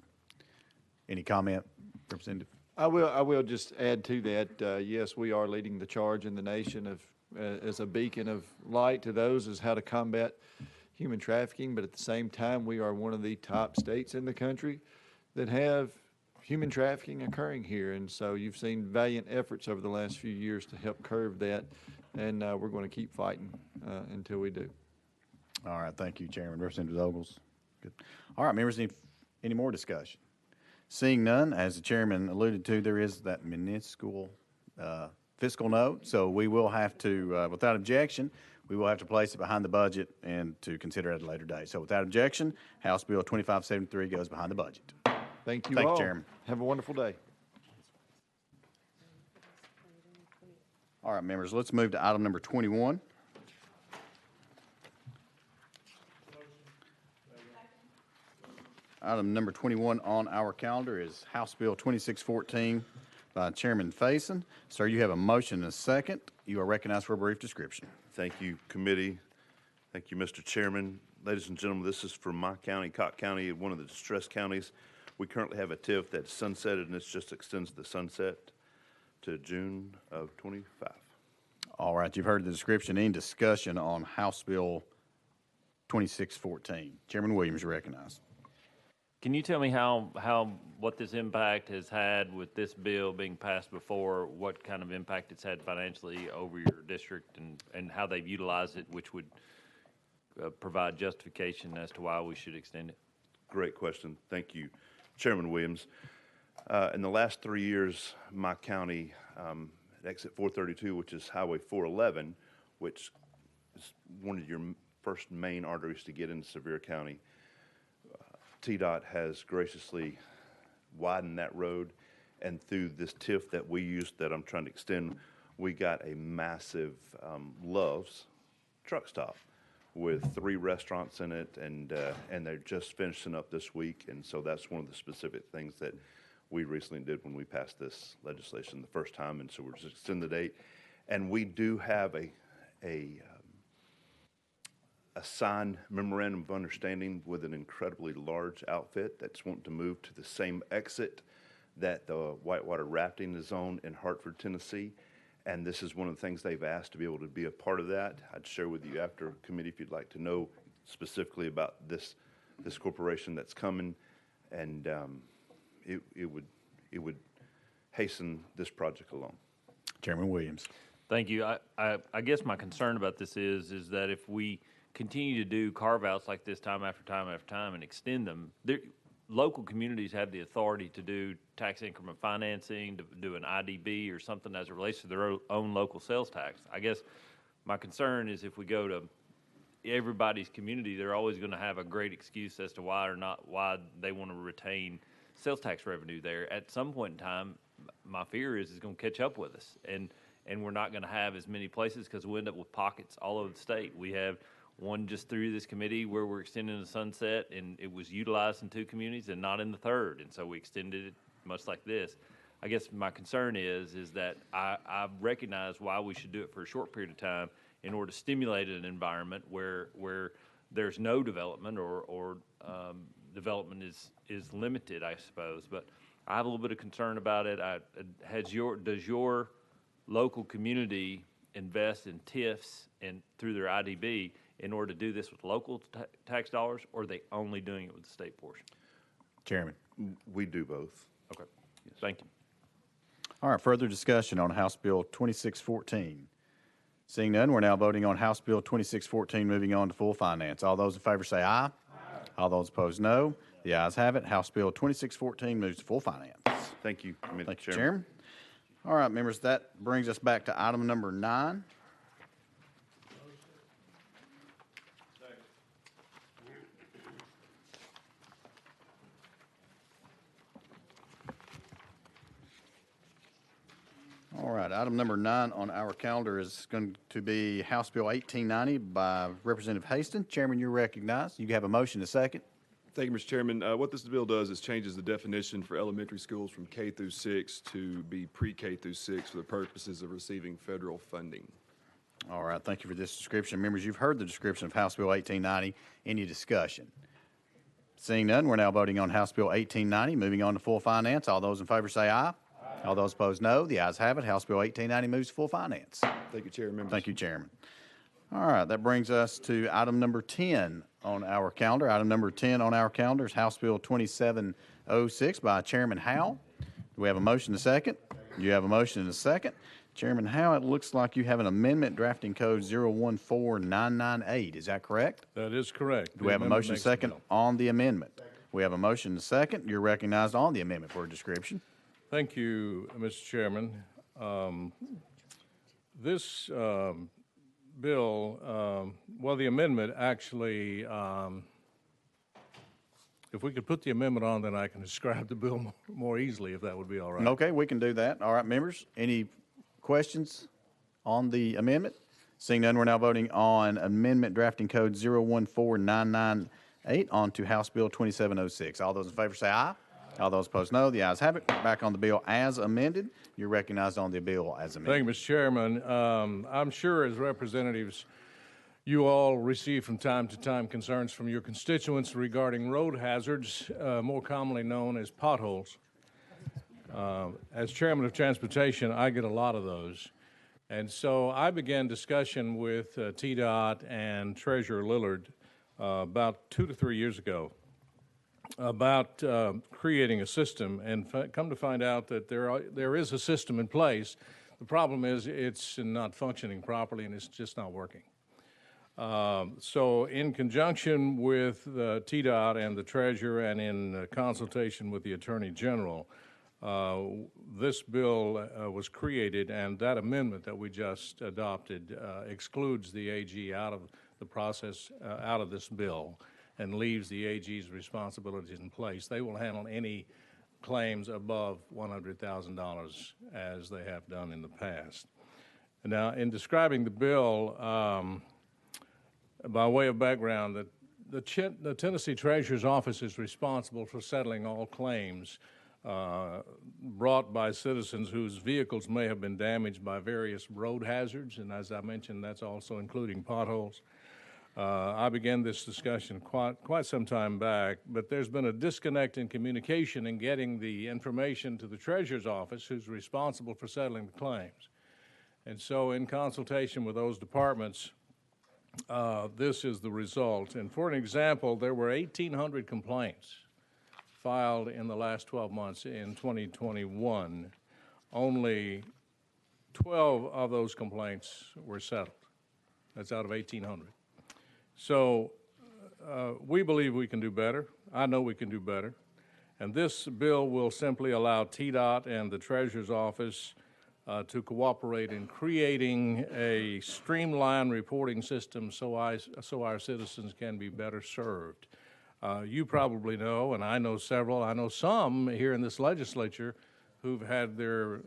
Any comment, Representative? I will just add to that. Yes, we are leading the charge in the nation of as a beacon of light to those as how to combat human trafficking. But at the same time, we are one of the top states in the country that have human trafficking occurring here. And so you've seen valiant efforts over the last few years to help curb that. And we're going to keep fighting until we do. All right. Thank you, Chairman. Representative Ogles. Good. All right, members, any more discussion? Seeing none, as the chairman alluded to, there is that minuscule fiscal note. So we will have to, without objection, we will have to place it behind the budget and to consider it at a later date. So without objection, House Bill 2573 goes behind the budget. Thank you all. all. Thank you, Chairman. Have a wonderful day. All right, members, let's move to item number 21. Item number 21 on our calendar is House Bill 2614 by Chairman Faison. Sir, you have a motion and a second. You are recognized for a brief description. Thank you, committee. Thank you, Mr. Chairman. Ladies and gentlemen, this is from my county, Cocke County, one of the distressed counties. We currently have a TIF that's sunsetted, and this just extends the sunset to June of 25. All right, you've heard the description. Any discussion on House Bill 2614? Chairman Williams, you recognize. Can you tell me what this impact has had with this bill being passed before, what kind of impact it's had financially over your district and how they've utilized it, which would provide justification as to why we should extend it? Great question. Thank you, Chairman Williams. In the last 3 years, my county, at exit 432, which is Highway 411, which is one of your first main arteries to get into Sevier County, TDOT has graciously widened that road, and through this TIF that we used that I'm trying to extend, we got a massive Love's truck stop with 3 restaurants in it, and they're just finishing up this week, and so that's one of the specific things that we recently did when we passed this legislation the first time, and so we're just extending the date. And we do have a signed memorandum of understanding with an incredibly large outfit that's wanting to move to the same exit that the whitewater rafting is on in Hartford, Tennessee. And this is one of the things they've asked to be able to be a part of that. I'd share with you after committee if you'd like to know specifically about this corporation that's coming, and it would hasten this project along. Chairman Williams. Thank you. I guess my concern about this is that if we continue to do carve-outs like this time after time after time and extend them, local communities have the authority to do tax increment financing, to do an IDB or something as it relates to their own local sales tax. I guess my concern is if we go to everybody's community, they're always going to have a great excuse as to why they want to retain sales tax revenue there. At some point in time, my fear is it's going to catch up with us, and we're not going to have as many places because we'll end up with pockets all over the state. We have one just through this committee where we're extending the sunset, and it was utilized in 2 communities and not in the 3rd, and so we extended it much like this. I guess my concern is that I recognize why we should do it for a short period of time in order to stimulate an environment where there's no development or development is limited, I suppose. But I have a little bit of concern about it. Does your local community invest in TIFs and through their IDB in order to do this with local tax dollars, or are they only doing it with the state portion? Chairman. We do both. Okay. Yes. Thank you. All right, further discussion on House Bill 2614. Seeing none, we're now voting on House Bill 2614, moving on to full finance. All those in favor say aye. Aye. All those opposed, no. The ayes have it. House Bill 2614 moves to full finance. Thank you, Thank you, Chairman. All right, members, that brings us back to item number 9. All right, item number 9 on our calendar is going to be House Bill 1890 by Representative Haston. Chairman, you're recognized. You have a motion to second. Thank you, Mr. Chairman. What this bill does is changes the definition for elementary schools from K through 6 to be pre-K through 6 for the purposes of receiving federal funding. All right, thank you for this description. Members, you've heard the description of House Bill 1890. Any discussion? Seeing none, we're now voting on House Bill 1890. Moving on to full finance. All those in favor say aye. Aye. All those opposed, no. The ayes have it. House Bill 1890 moves to full finance. Thank you, Chairman. Thank you, Chairman. All right, that brings us to item number 10 on our calendar. Item number 10 on our calendar is House Bill 2706 by Chairman Howell. Do we have a motion to second? You have a motion and a second. Chairman Howell, it looks like you have an amendment drafting code 014998. Is that correct? That is correct. Do we have a motion to second on the amendment? We have a motion to second. You're recognized on the amendment for a description. Thank you, Mr. Chairman. This bill, well, the amendment actually, if we could put the amendment on, then I can describe the bill more easily, if that would be all right. Okay, we can do that. All right, members, any questions on the amendment? Seeing none, we're now voting on amendment drafting code 014998 on to House Bill 2706. All those in favor say aye. All those opposed, no. The ayes have it. Back on the bill as amended. You're recognized on the bill as amended. Thank you, Mr. Chairman. I'm sure as representatives, you all receive from time to time concerns from your constituents regarding road hazards, more commonly known as potholes. As chairman of transportation, I get a lot of those. And so I began discussion with TDOT and Treasurer Lillard about 2 to 3 years ago about creating a system, and come to find out that there is a system in place. The problem is it's not functioning properly and it's just not working. So in conjunction with TDOT and the Treasurer and in consultation with the Attorney General, this bill was created, and that amendment that we just adopted excludes the AG out of the process, out of this bill, and leaves the AG's responsibilities in place. They will handle any claims above $100,000 as they have done in the past. Now, in describing the bill, by way of background, the Tennessee Treasurer's Office is responsible for settling all claims brought by citizens whose vehicles may have been damaged by various road hazards, and as I mentioned, that's also including potholes. I began this discussion quite some time back, but there's been a disconnect in communication in getting the information to the Treasurer's Office, who's responsible for settling the claims. And so in consultation with those departments, this is the result. And for an example, there were 1,800 complaints filed in the last 12 months in 2021. Only 12 of those complaints were settled. That's out of 1,800. So we believe we can do better. I know we can do better. And this bill will simply allow TDOT and the Treasurer's Office to cooperate in creating a streamlined reporting system so our citizens can be better served. You probably know, and I know several, I know some here in this legislature who've had their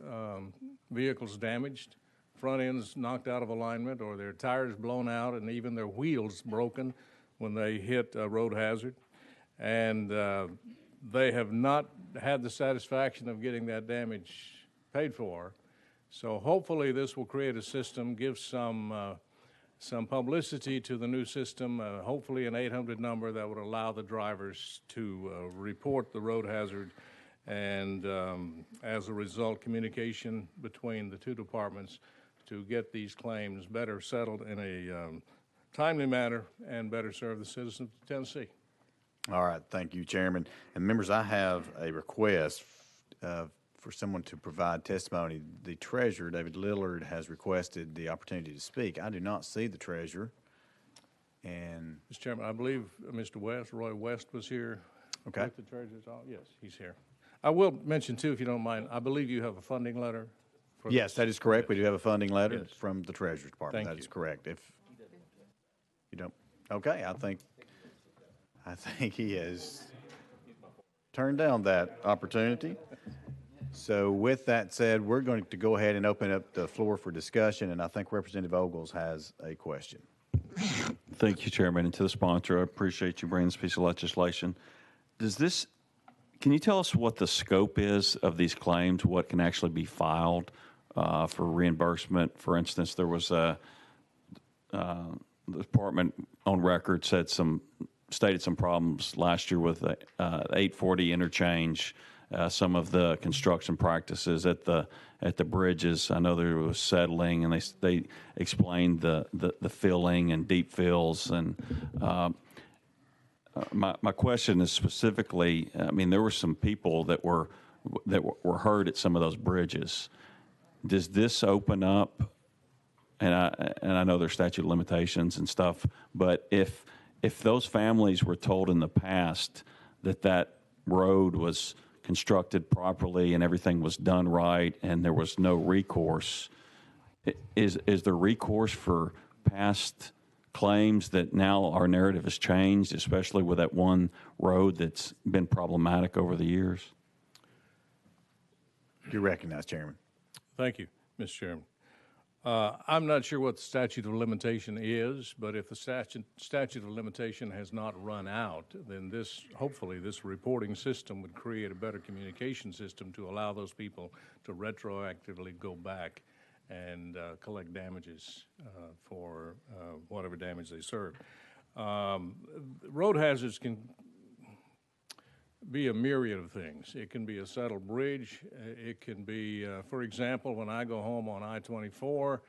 vehicles damaged, front ends knocked out of alignment, or their tires blown out, and even their wheels broken when they hit a road hazard. And they have not had the satisfaction of getting that damage paid for. So hopefully this will create a system, give some publicity to the new system, hopefully an 800 number that would allow the drivers to report the road hazard, and as a result, communication between the two departments to get these claims better settled in a timely manner and better serve the citizens of Tennessee. All right, thank you, Chairman. And members, I have a request for someone to provide testimony. The Treasurer, David Lillard, has requested the opportunity to speak. I do not see the Treasurer. And Mr. Chairman, I believe Mr. West, Roy West, was here. Okay. With the Treasurer's office. Yes, he's here. I will mention, too, if you don't mind, I believe you have a funding letter. yes, that is correct. Yes. We do have a funding letter Yes. from the Treasurer's Department. Thank That is you. correct. If you don't, okay, I think he has turned down that opportunity. So with that said, we're going to go ahead and open up the floor for discussion, and I think Representative Ogles has a question. Thank you, Chairman, and to the sponsor. I appreciate you bringing this piece of legislation. Can you tell us what the scope is of these claims, what can actually be filed for reimbursement? For instance, there was the department on record stated some problems last year with 840 interchange, some of the construction practices at the bridges. I know there was settling, and they explained the filling and deep fills. And my question is specifically, I mean, there were some people that were hurt at some of those bridges. Does this open up? And I know there's statute of limitations and stuff, but if those families were told in the past that road was constructed properly and everything was done right and there was no recourse, is there recourse for past claims that now our narrative has changed, especially with that one road that's been problematic over the years? You're recognized, Chairman. Thank you, Mr. Chairman. I'm not sure what the statute of limitation is, but if the statute of limitation has not run out, then hopefully this reporting system would create a better communication system to allow those people to retroactively go back and collect damages for whatever damage they served. Road hazards be a myriad of things. It can be a settled bridge. It can be, for example, when I go home on I-24,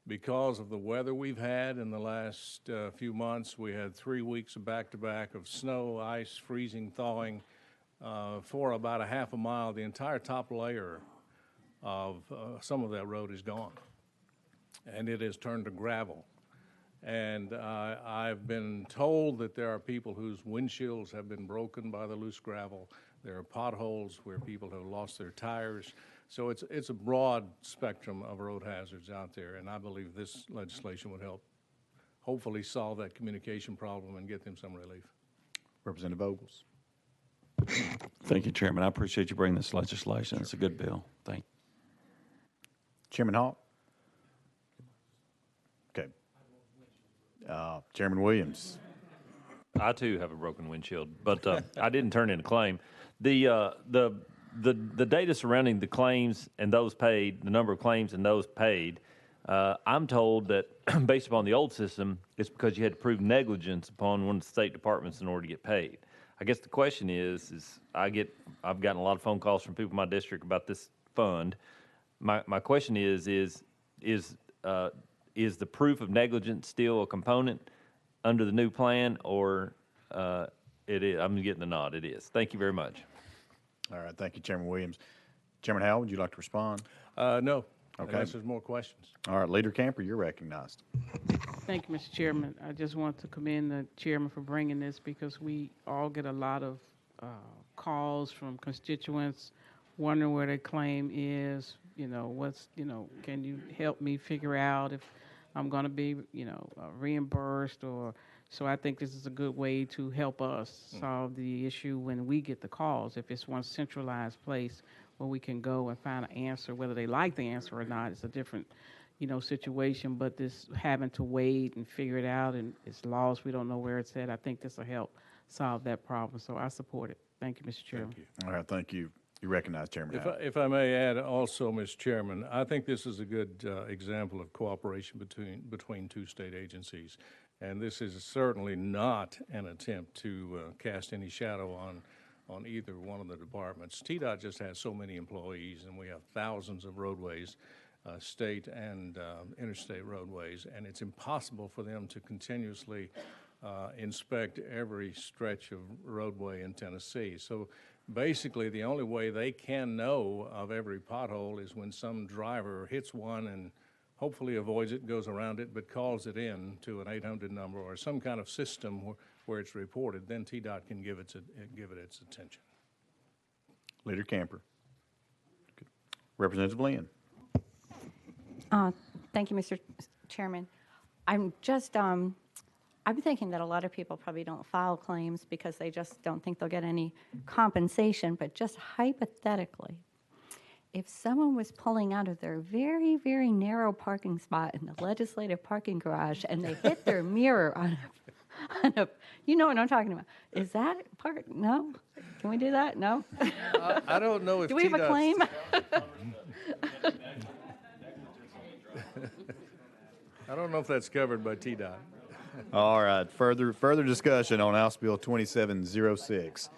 because of the weather we've had in the last few months, we had 3 weeks of back-to-back of snow, ice, freezing, thawing. For about a half a mile, the entire top layer of some of that road is gone, and it has turned to gravel. And I've been told that there are people whose windshields have been broken by the loose gravel. There are potholes where people have lost their tires. So it's a broad spectrum of road hazards out there, and I believe this legislation would help hopefully solve that communication problem and get them some relief. Representative Ogles. Thank you, Chairman. I appreciate you bringing this legislation. It's a good bill. Thank you. Chairman Hawk. Okay. Chairman Williams. I too have a broken windshield, but I didn't turn in a claim. The data surrounding the claims and those paid, the number of claims and those paid, I'm told that based upon the old system, it's because you had to prove negligence upon one of the state departments in order to get paid. I guess the question is I've gotten a lot of phone calls from people in my district about this fund. My question is the proof of negligence still a component under the new plan, or it is? I'm getting the nod. It is. Thank you very much. All right. Thank you, Chairman Williams. Chairman Howell, would you like to respond? No. Okay. Unless there's more questions. All right. Leader Camper, you're recognized. Thank you, Mr. Chairman. I just want to commend the chairman for bringing this because we all get a lot of calls from constituents wondering where their claim is. Can you help me figure out if I'm going to be, reimbursed or. So I think this is a good way to help us solve the issue when we get the calls. If it's one centralized place where we can go and find an answer, whether they like the answer or not, it's a different, situation. But this having to wait and figure it out and it's lost, we don't know where it's at. I think this will help solve that problem. So I support it. Thank you, Mr. Chairman. Thank you. All right. Thank you. You recognize Chairman Howell. If I may add also, Mr. Chairman, I think this is a good example of cooperation between two state agencies. And this is certainly not an attempt to cast any shadow on either one of the departments. TDOT just has so many employees, and we have thousands of roadways, state and interstate roadways, and it's impossible for them to continuously inspect every stretch of roadway in Tennessee. So basically, the only way they can know of every pothole is when some driver hits one and hopefully avoids it, goes around it, but calls it in to an 800 number or some kind of system where it's reported. Then TDOT can give it its attention. Leader Camper. Representative Lynn. Thank you, Mr. Chairman. I'm just, I'm thinking that a lot of people probably don't file claims because they just don't think they'll get any compensation, but just hypothetically, if someone was pulling out of their very, very narrow parking spot in the legislative parking garage and they hit their mirror on a, you know what I'm talking about. Is that part? No? Can we do that? No? I don't know if do we have a claim? I don't know if that's covered by TDOT. All right. Further discussion on House Bill 2706.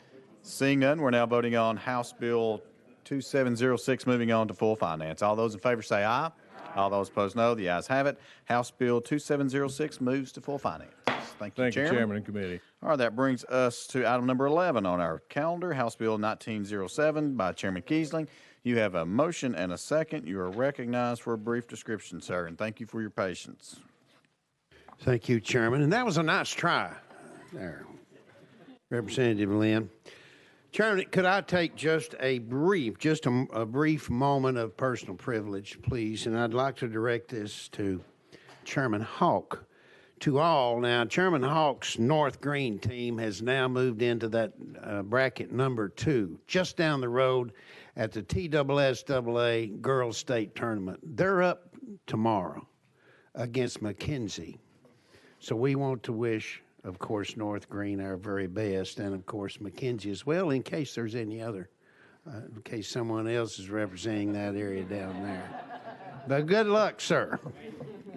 Seeing none, we're now voting on House Bill 2706, moving on to full finance. All those in favor say aye. All those opposed, no. The ayes have it. House Bill 2706 moves to full finance. Thank you, Chairman and committee. All right, that brings us to item number 11 on our calendar, House Bill 1907 by Chairman Kiesling. You have a motion and a second. You are recognized for a brief description, sir, and thank you for your patience. Thank you, Chairman. And that was a nice try there, Representative Lynn. Chairman, could I take just a brief moment of personal privilege, please? And I'd like to direct this to Chairman Hawk. To all, now, Chairman Hawk's North Green team has now moved into that bracket number 2, just down the road at the TSSAA Girls State Tournament. They're up tomorrow against McKenzie. So we want to wish, of course, North Green our very best, and of course McKenzie as well, in case there's any other, in case someone else is representing that area down there. But good luck, sir.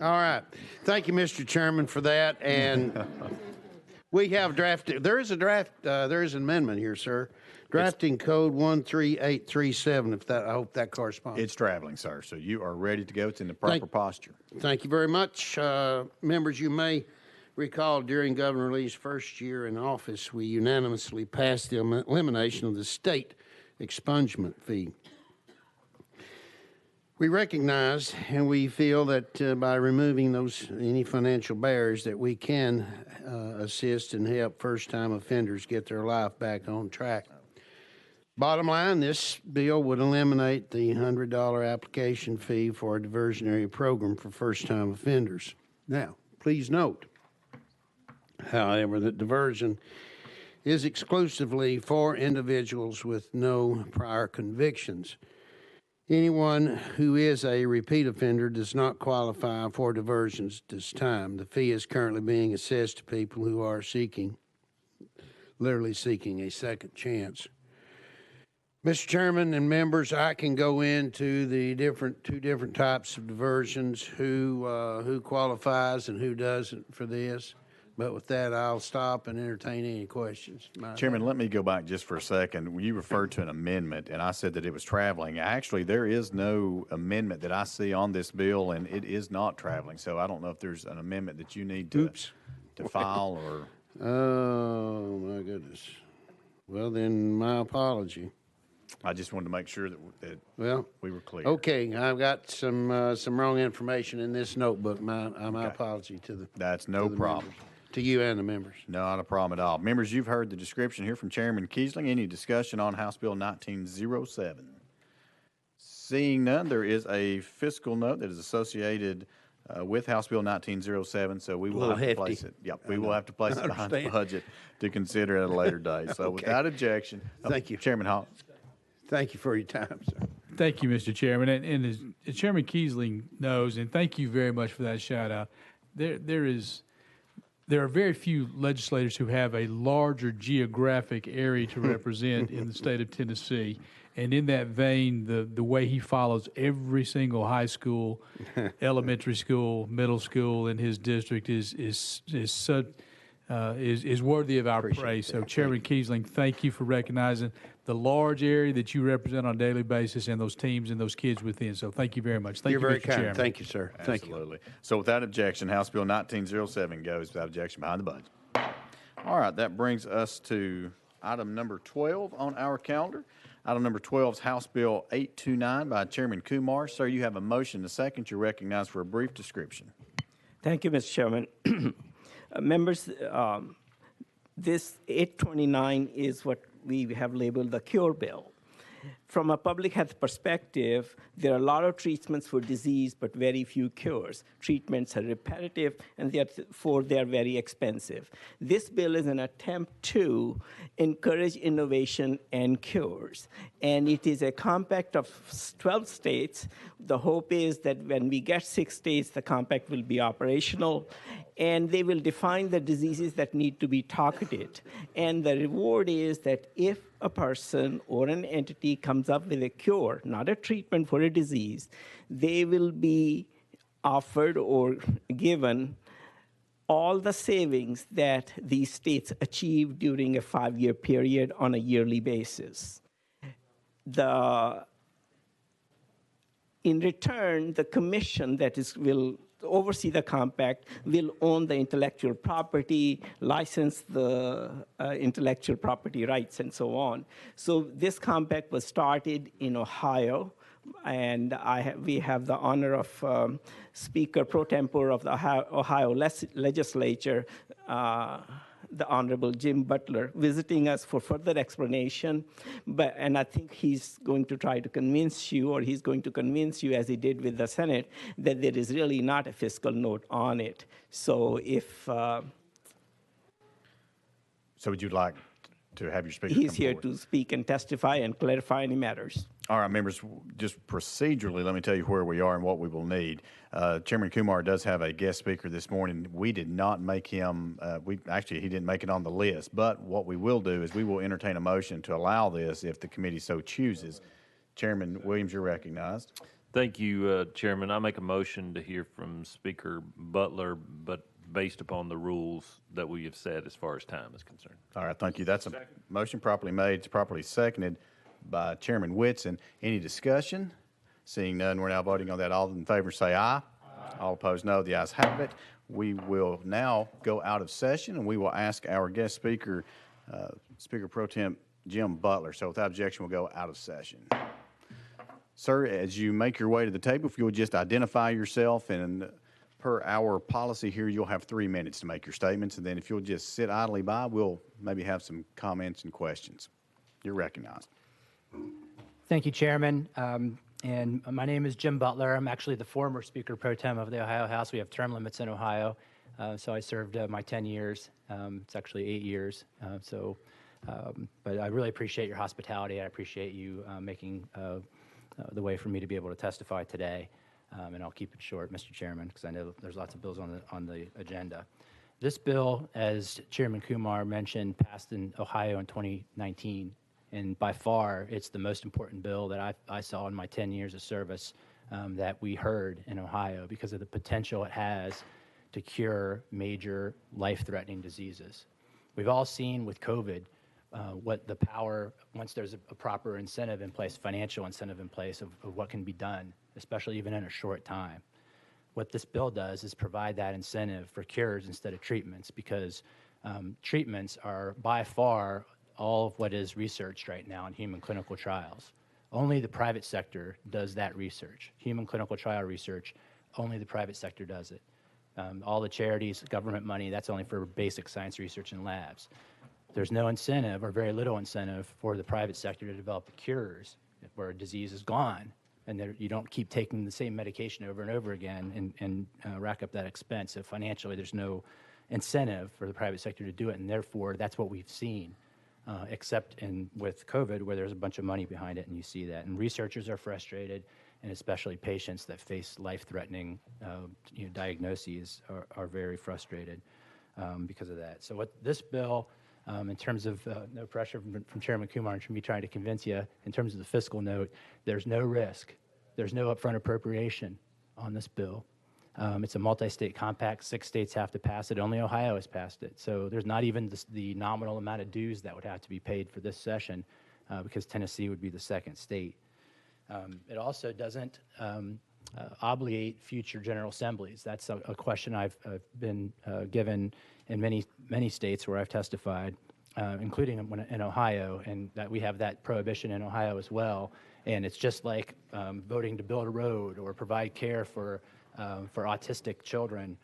All right. Thank you, Mr. Chairman, for that. And We have drafted, there is an amendment here, sir. Drafting code 13837, I hope that corresponds. It's traveling, sir, so you are ready to go. It's in the proper posture. Thank you very much. Members, you may recall during Governor Lee's first year in office, we unanimously passed the elimination of the state expungement fee. We recognize and we feel that by removing any financial barriers that we can assist and help first-time offenders get their life back on track. Bottom line, this bill would eliminate the $100 application fee for a diversionary program for first-time offenders. Now, please note, however, that diversion is exclusively for individuals with no prior convictions. Anyone who is a repeat offender does not qualify for diversions at this time. The fee is currently being assessed to people who are literally seeking a second chance. Mr. Chairman and members, I can go into the two different types of diversions, who qualifies and who doesn't for this. But with that, I'll stop and entertain any questions. Chairman, let me go back just for a second. When you referred to an amendment, and I said that it was traveling, actually, there is no amendment that I see on this bill, and it is not traveling. So I don't know if there's an amendment that you need to file or... Oh, my goodness. Well, then, my apology. I just wanted to make sure that we were clear. Okay, I've got some wrong information in this notebook. My apology to the... That's no problem. Members. To you and the members. Not a problem at all. Members, you've heard the description here from Chairman Kiesling. Any discussion on House Bill 1907? Seeing none, there is a fiscal note that is associated with House Bill 1907, so we will have to place it. Yep, we will have to place it behind the budget to consider at a later date. So without objection. Thank you. Chairman Hawk. Thank you for your time, sir. Thank you, Mr. Chairman. And as Chairman Kiesling knows, and thank you very much for that shout out, there are very few legislators who have a larger geographic area to represent in the state of Tennessee. And in that vein, the way he follows every single high school, elementary school, middle school in his district is worthy of our praise. So, Chairman Kiesling, thank you for recognizing the large area that you represent on a daily basis and those teams and those kids within. So thank you very much. Thank You're you, very Mr. kind. Chairman. Thank you, sir. Thank you. Absolutely. So without objection, House Bill 1907 goes without objection behind the budget. All right, that brings us to item number 12 on our calendar. Item number 12 is House Bill 829 by Chairman Kumar. Sir, you have a motion and a second. You're recognized for a brief description. Thank you, Mr. Chairman. Members, this 829 is what we have labeled the cure bill. From a public health perspective, there are a lot of treatments for disease, but very few cures. Treatments are repetitive, and therefore they are very expensive. This bill is an attempt to encourage innovation and cures. And it is a compact of 12 states. The hope is that when we get 6 states, the compact will be operational, and they will define the diseases that need to be targeted. And the reward is that if a person or an entity comes up with a cure, not a treatment for a disease, they will be offered or given all the savings that these states achieve during a 5-year period on a yearly basis. In return, the commission that will oversee the compact will own the intellectual property, license the intellectual property rights, and so on. So this compact was started in Ohio, and we have the honor of Speaker pro tempore of the Ohio legislature, the Honorable Jim Butler, visiting us for further explanation. And I think he's going to try to convince you, or he's going to convince you, as he did with the Senate, that there is really not a fiscal note on it. So So would you like to have your speaker He's come here forward? to speak and testify and clarify any matters. All right, members, just procedurally, let me tell you where we are and what we will need. Chairman Kumar does have a guest speaker this morning. We did not make him, he didn't make it on the list, but what we will do is we will entertain a motion to allow this if the committee so chooses. Chairman Williams, you're recognized. Thank you, Chairman. I make a motion to hear from Speaker Butler, but based upon the rules that we have set as far as time is concerned. All right, thank you. That's a motion properly made, it's properly seconded by Chairman Whitson. Any discussion? Seeing none, we're now voting on that. All in favor say aye. All opposed, no. The ayes have it. We will now go out of session, and we will ask our guest speaker, Speaker Pro Tem Jim Butler. So without objection, we'll go out of session. Sir, as you make your way to the table, if you'll just identify yourself, and per our policy here, you'll have 3 minutes to make your statements, and then if you'll just sit idly by, we'll maybe have some comments and questions. You're recognized. Thank you, Chairman. And my name is Jim Butler. I'm actually the former Speaker Pro Tem of the Ohio House. We have term limits in Ohio, so I served my 10 years. It's actually 8 years. But I really appreciate your hospitality. I appreciate you making the way for me to be able to testify today. And I'll keep it short, Mr. Chairman, because I know there's lots of bills on the agenda. This bill, as Chairman Kumar mentioned, passed in Ohio in 2019. And by far, it's the most important bill that I saw in my 10 years of service that we heard in Ohio because of the potential it has to cure major life-threatening diseases. We've all seen with COVID what the power, once there's a proper incentive in place, financial incentive in place of what can be done, especially even in a short time. What this bill does is provide that incentive for cures instead of treatments because treatments are by far all of what is researched right now in human clinical trials. Only the private sector does that research. Human clinical trial research, only the private sector does it. All the charities, government money, that's only for basic science research in labs. There's no incentive or very little incentive for the private sector to develop the cures where a disease is gone and you don't keep taking the same medication over and over again and rack up that expense. So financially, there's no incentive for the private sector to do it, and therefore, that's what we've seen. Except with COVID, where there's a bunch of money behind it, and you see that. And researchers are frustrated, and especially patients that face life-threatening diagnoses are very frustrated because of that. So what this bill, in terms of no pressure from Chairman Kumar and from me trying to convince you, in terms of the fiscal note, there's no risk. There's no upfront appropriation on this bill. It's a multi-state compact. 6 states have to pass it. Only Ohio has passed it. So there's not even the nominal amount of dues that would have to be paid for this session because Tennessee would be the second state. It also doesn't obligate future General Assemblies. That's a question I've been given in many states where I've testified, including in Ohio, and that we have that prohibition in Ohio as well. And it's just like voting to build a road or provide care for autistic children,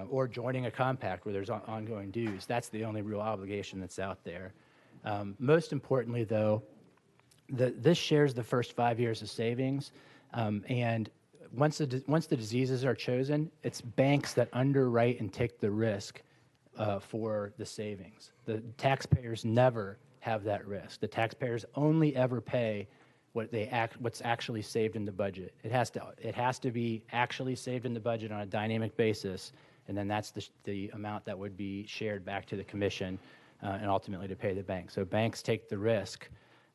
or joining a compact where there's ongoing dues. That's the only real obligation that's out there. Most importantly, though, this shares the first 5 years of savings, and once the diseases are chosen, it's banks that underwrite and take the risk for the savings. The taxpayers never have that risk. The taxpayers only ever pay what's actually saved in the budget. It has to be actually saved in the budget on a dynamic basis, and then that's the amount that would be shared back to the commission and ultimately to pay the bank. So banks take the risk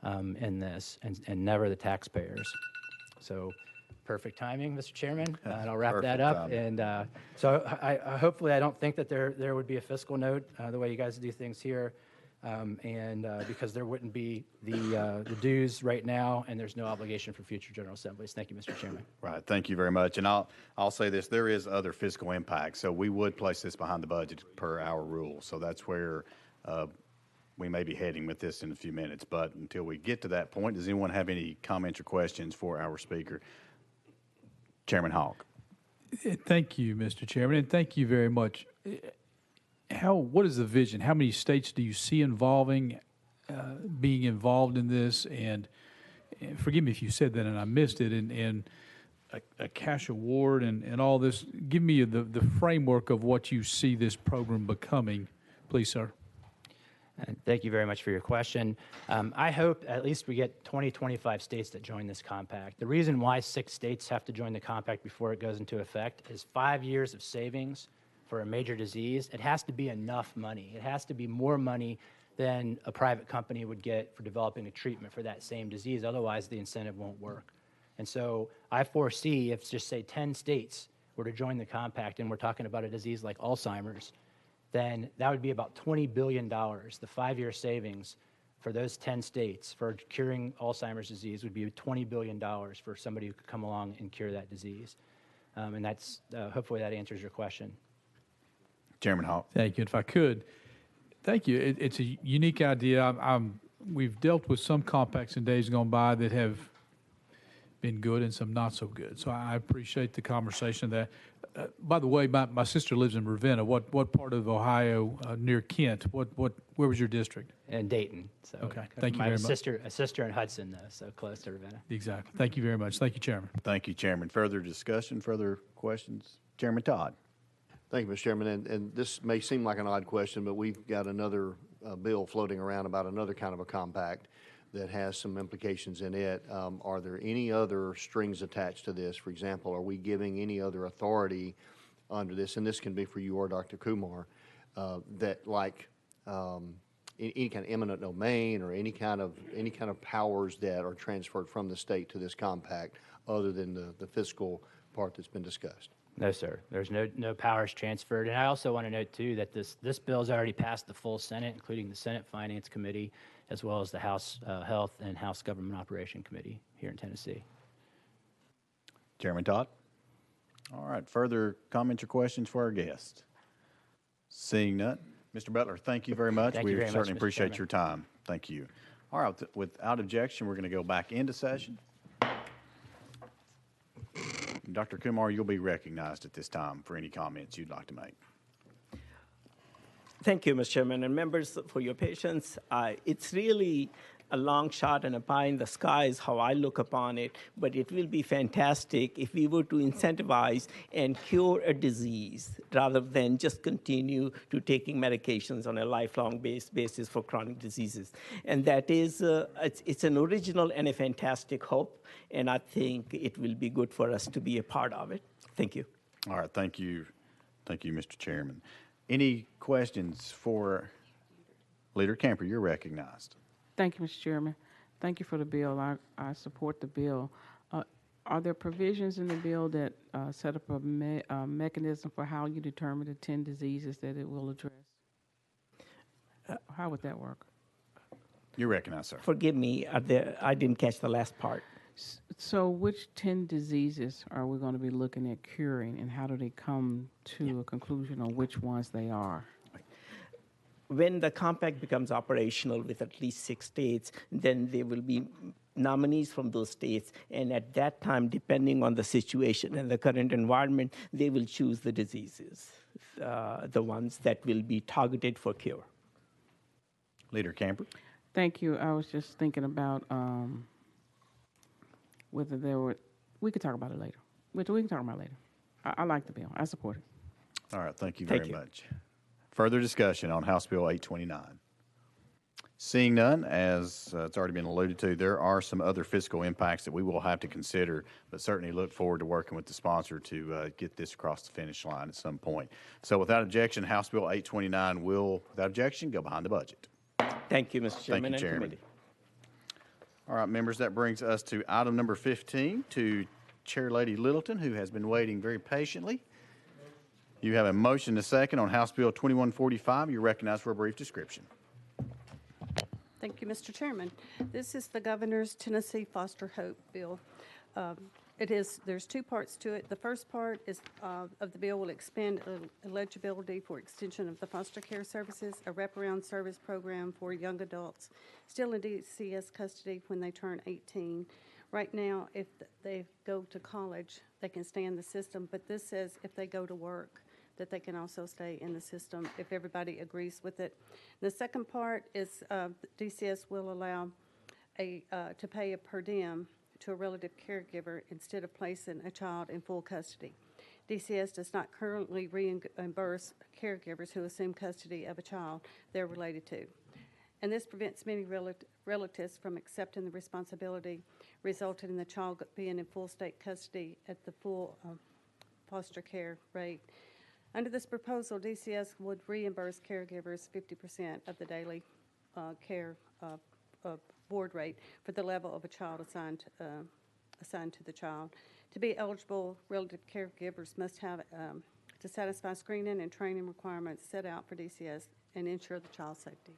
in this, and never the taxpayers. So perfect timing, Mr. Chairman, and I'll wrap that up. And so I hopefully I don't think that there would be a fiscal note the way you guys do things here. Because there wouldn't be the dues right now, and there's no obligation for future General Assemblies. Thank you, Mr. Chairman. Right, thank you very much. And I'll say this, there is other fiscal impact, so we would place this behind the budget per our rules. So that's where we may be heading with this in a few minutes. But until we get to that point, does anyone have any comments or questions for our speaker? Chairman Hawk. Thank you, Mr. Chairman, and thank you very much. What is the vision? How many states do you see being involved in this? And forgive me if you said that and I missed it. And a cash award and all this. Give me the framework of what you see this program becoming, please, sir. Thank you very much for your question. I hope at least we get 25 states that join this compact. The reason why 6 states have to join the compact before it goes into effect is 5 years of savings for a major disease. It has to be enough money. It has to be more money than a private company would get for developing a treatment for that same disease. Otherwise, the incentive won't work. And so I foresee if, just say, 10 states were to join the compact, and we're talking about a disease like Alzheimer's, then that would be about $20 billion. The 5-year savings for those 10 states for curing Alzheimer's disease would be $20 billion for somebody who could come along and cure that disease. And that's, hopefully that answers your question. Chairman Hawk. Thank you. If I could, thank you. It's a unique idea. We've dealt with some compacts in days gone by that have been good and some not so good. So I appreciate the conversation there. By the way, my sister lives in Ravenna. What part of Ohio near Kent? Where was your district? In Dayton. So okay, thank you I very have much. A sister in Hudson, though, so close to Ravenna. Exactly. Thank you very much. Thank you, Chairman. Thank you, Chairman. Further discussion, further questions? Chairman Todd. Thank you, Mr. Chairman. And this may seem like an odd question, but we've got another bill floating around about another kind of a compact that has some implications in it. Are there any other strings attached to this? For example, are we giving any other authority under this, and this can be for you or Dr. Kumar, that like any kind of eminent domain or any kind of powers that are transferred from the state to this compact other than the fiscal part that's been discussed? No, sir. There's no powers transferred. And I also want to note, too, that this bill has already passed the full Senate, including the Senate Finance Committee, as well as the House Health and House Government Operation Committee here in Tennessee. Chairman Todd. All right. Further comments or questions for our guest? Seeing none. Mr. Butler, thank you very much. Thank you very much, certainly Mr. appreciate Chairman. your time. Thank you. All right. Without objection, we're going to go back into session. Dr. Kumar, you'll be recognized at this time for any comments you'd like to make. Thank you, Mr. Chairman, and members for your patience. It's really a long shot and a pie in the sky is how I look upon it, but it will be fantastic if we were to incentivize and cure a disease rather than just continue to taking medications on a lifelong basis for chronic diseases. And that is, it's an original and a fantastic hope, and I think it will be good for us to be a part of it. Thank you. All right. Thank you. Thank you, Mr. Chairman. Any questions for Leader Camper? You're recognized. Thank you, Mr. Chairman. Thank you for the bill. I support the bill. Are there provisions in the bill that set up a mechanism for how you determine the 10 diseases that it will address? How would that work? You're recognized, sir. Forgive me, I didn't catch the last part. So which 10 diseases are we going to be looking at curing, and how do they come to a conclusion on which ones they are? When the compact becomes operational with at least 6 states, then there will be nominees from those states, and at that time, depending on the situation and the current environment, they will choose the diseases, the ones that will be targeted for cure. Leader Camper. Thank you. I was just thinking about whether there were, we could talk about it later. We can talk about it later. I like the bill. I support it. All right. Thank you very much. Further discussion on House Bill 829. Seeing none, as it's already been alluded to, there are some other fiscal impacts that we will have to consider, but certainly look forward to working with the sponsor to get this across the finish line at some point. So without objection, House Bill 829 will, without objection, go behind the budget. Thank you, Mr. Chairman. Thank you, Chairman. And committee. All right, members, that brings us to item number 15, to Chair Lady Littleton, who has been waiting very patiently. You have a motion and a second on House Bill 2145. You're recognized for a brief description. Thank you, Mr. Chairman. This is the Governor's Tennessee Foster Hope Bill. There's 2 parts to it. The first part is of the bill will expand eligibility for extension of the foster care services, a wraparound service program for young adults still in DCS custody when they turn 18. Right now, if they go to college, they can stay in the system, but this says if they go to work, that they can also stay in the system if everybody agrees with it. The second part is DCS will allow to pay a per diem to a relative caregiver instead of placing a child in full custody. DCS does not currently reimburse caregivers who assume custody of a child they're related to. And this prevents many relatives from accepting the responsibility, resulting in the child being in full state custody at the full foster care rate. Under this proposal, DCS would reimburse caregivers 50% of the daily care board rate for the level of a child assigned to the child. To be eligible, relative caregivers must have to satisfy screening and training requirements set out for DCS and ensure the child's safety.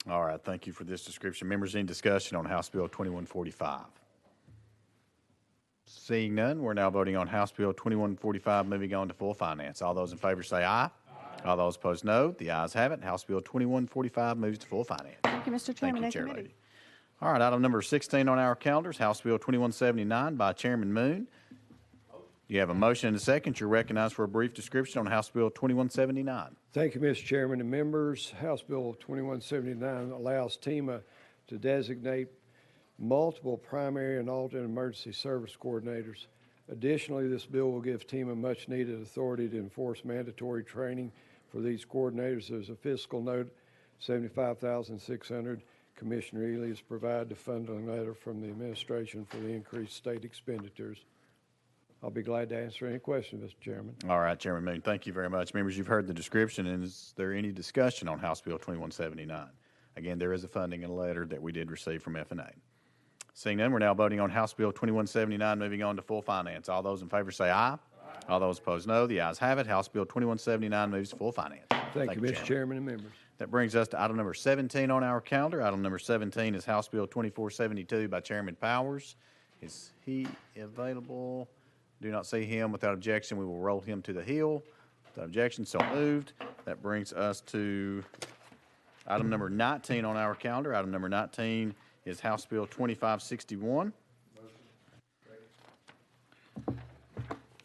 All right, thank you for this description. Members, any discussion on House Bill 2145? Seeing none, we're now voting on House Bill 2145, moving on to full finance. All those in favor say aye. All those opposed, no. The ayes have it. House Bill 2145 moves to full finance. Thank you, Mr. Chairman. Thank you, and Chair committee. Lady. All right, item number 16 on our calendars, House Bill 2179 by Chairman Moon. You have a motion and a second. You're recognized for a brief description on House Bill 2179. Thank you, Mr. Chairman and members. House Bill 2179 allows TEMA to designate multiple primary and alternate emergency service coordinators. Additionally, this bill will give TEMA much-needed authority to enforce mandatory training for these coordinators. There's a fiscal note, $75,600. Commissioner Ely has provided the funding letter from the administration for the increased state expenditures. I'll be glad to answer any questions, Mr. Chairman. All right, Chairman Moon, thank you very much. Members, you've heard the description, and is there any discussion on House Bill 2179? Again, there is a funding and a letter that we did receive from FNA. Seeing none, we're now voting on House Bill 2179, moving on to full finance. All those in favor say aye. All those opposed, no. The ayes have it. House Bill 2179 moves to full finance. Thank you, Mr. Chairman and members. That brings us to item number 17 on our calendar. Item number 17 is House Bill 2472 by Chairman Powers. Is he available? Do not see him. Without objection, we will roll him to the hill. Without objection, so moved. That brings us to item number 19 on our calendar. Item number 19 is House Bill 2561.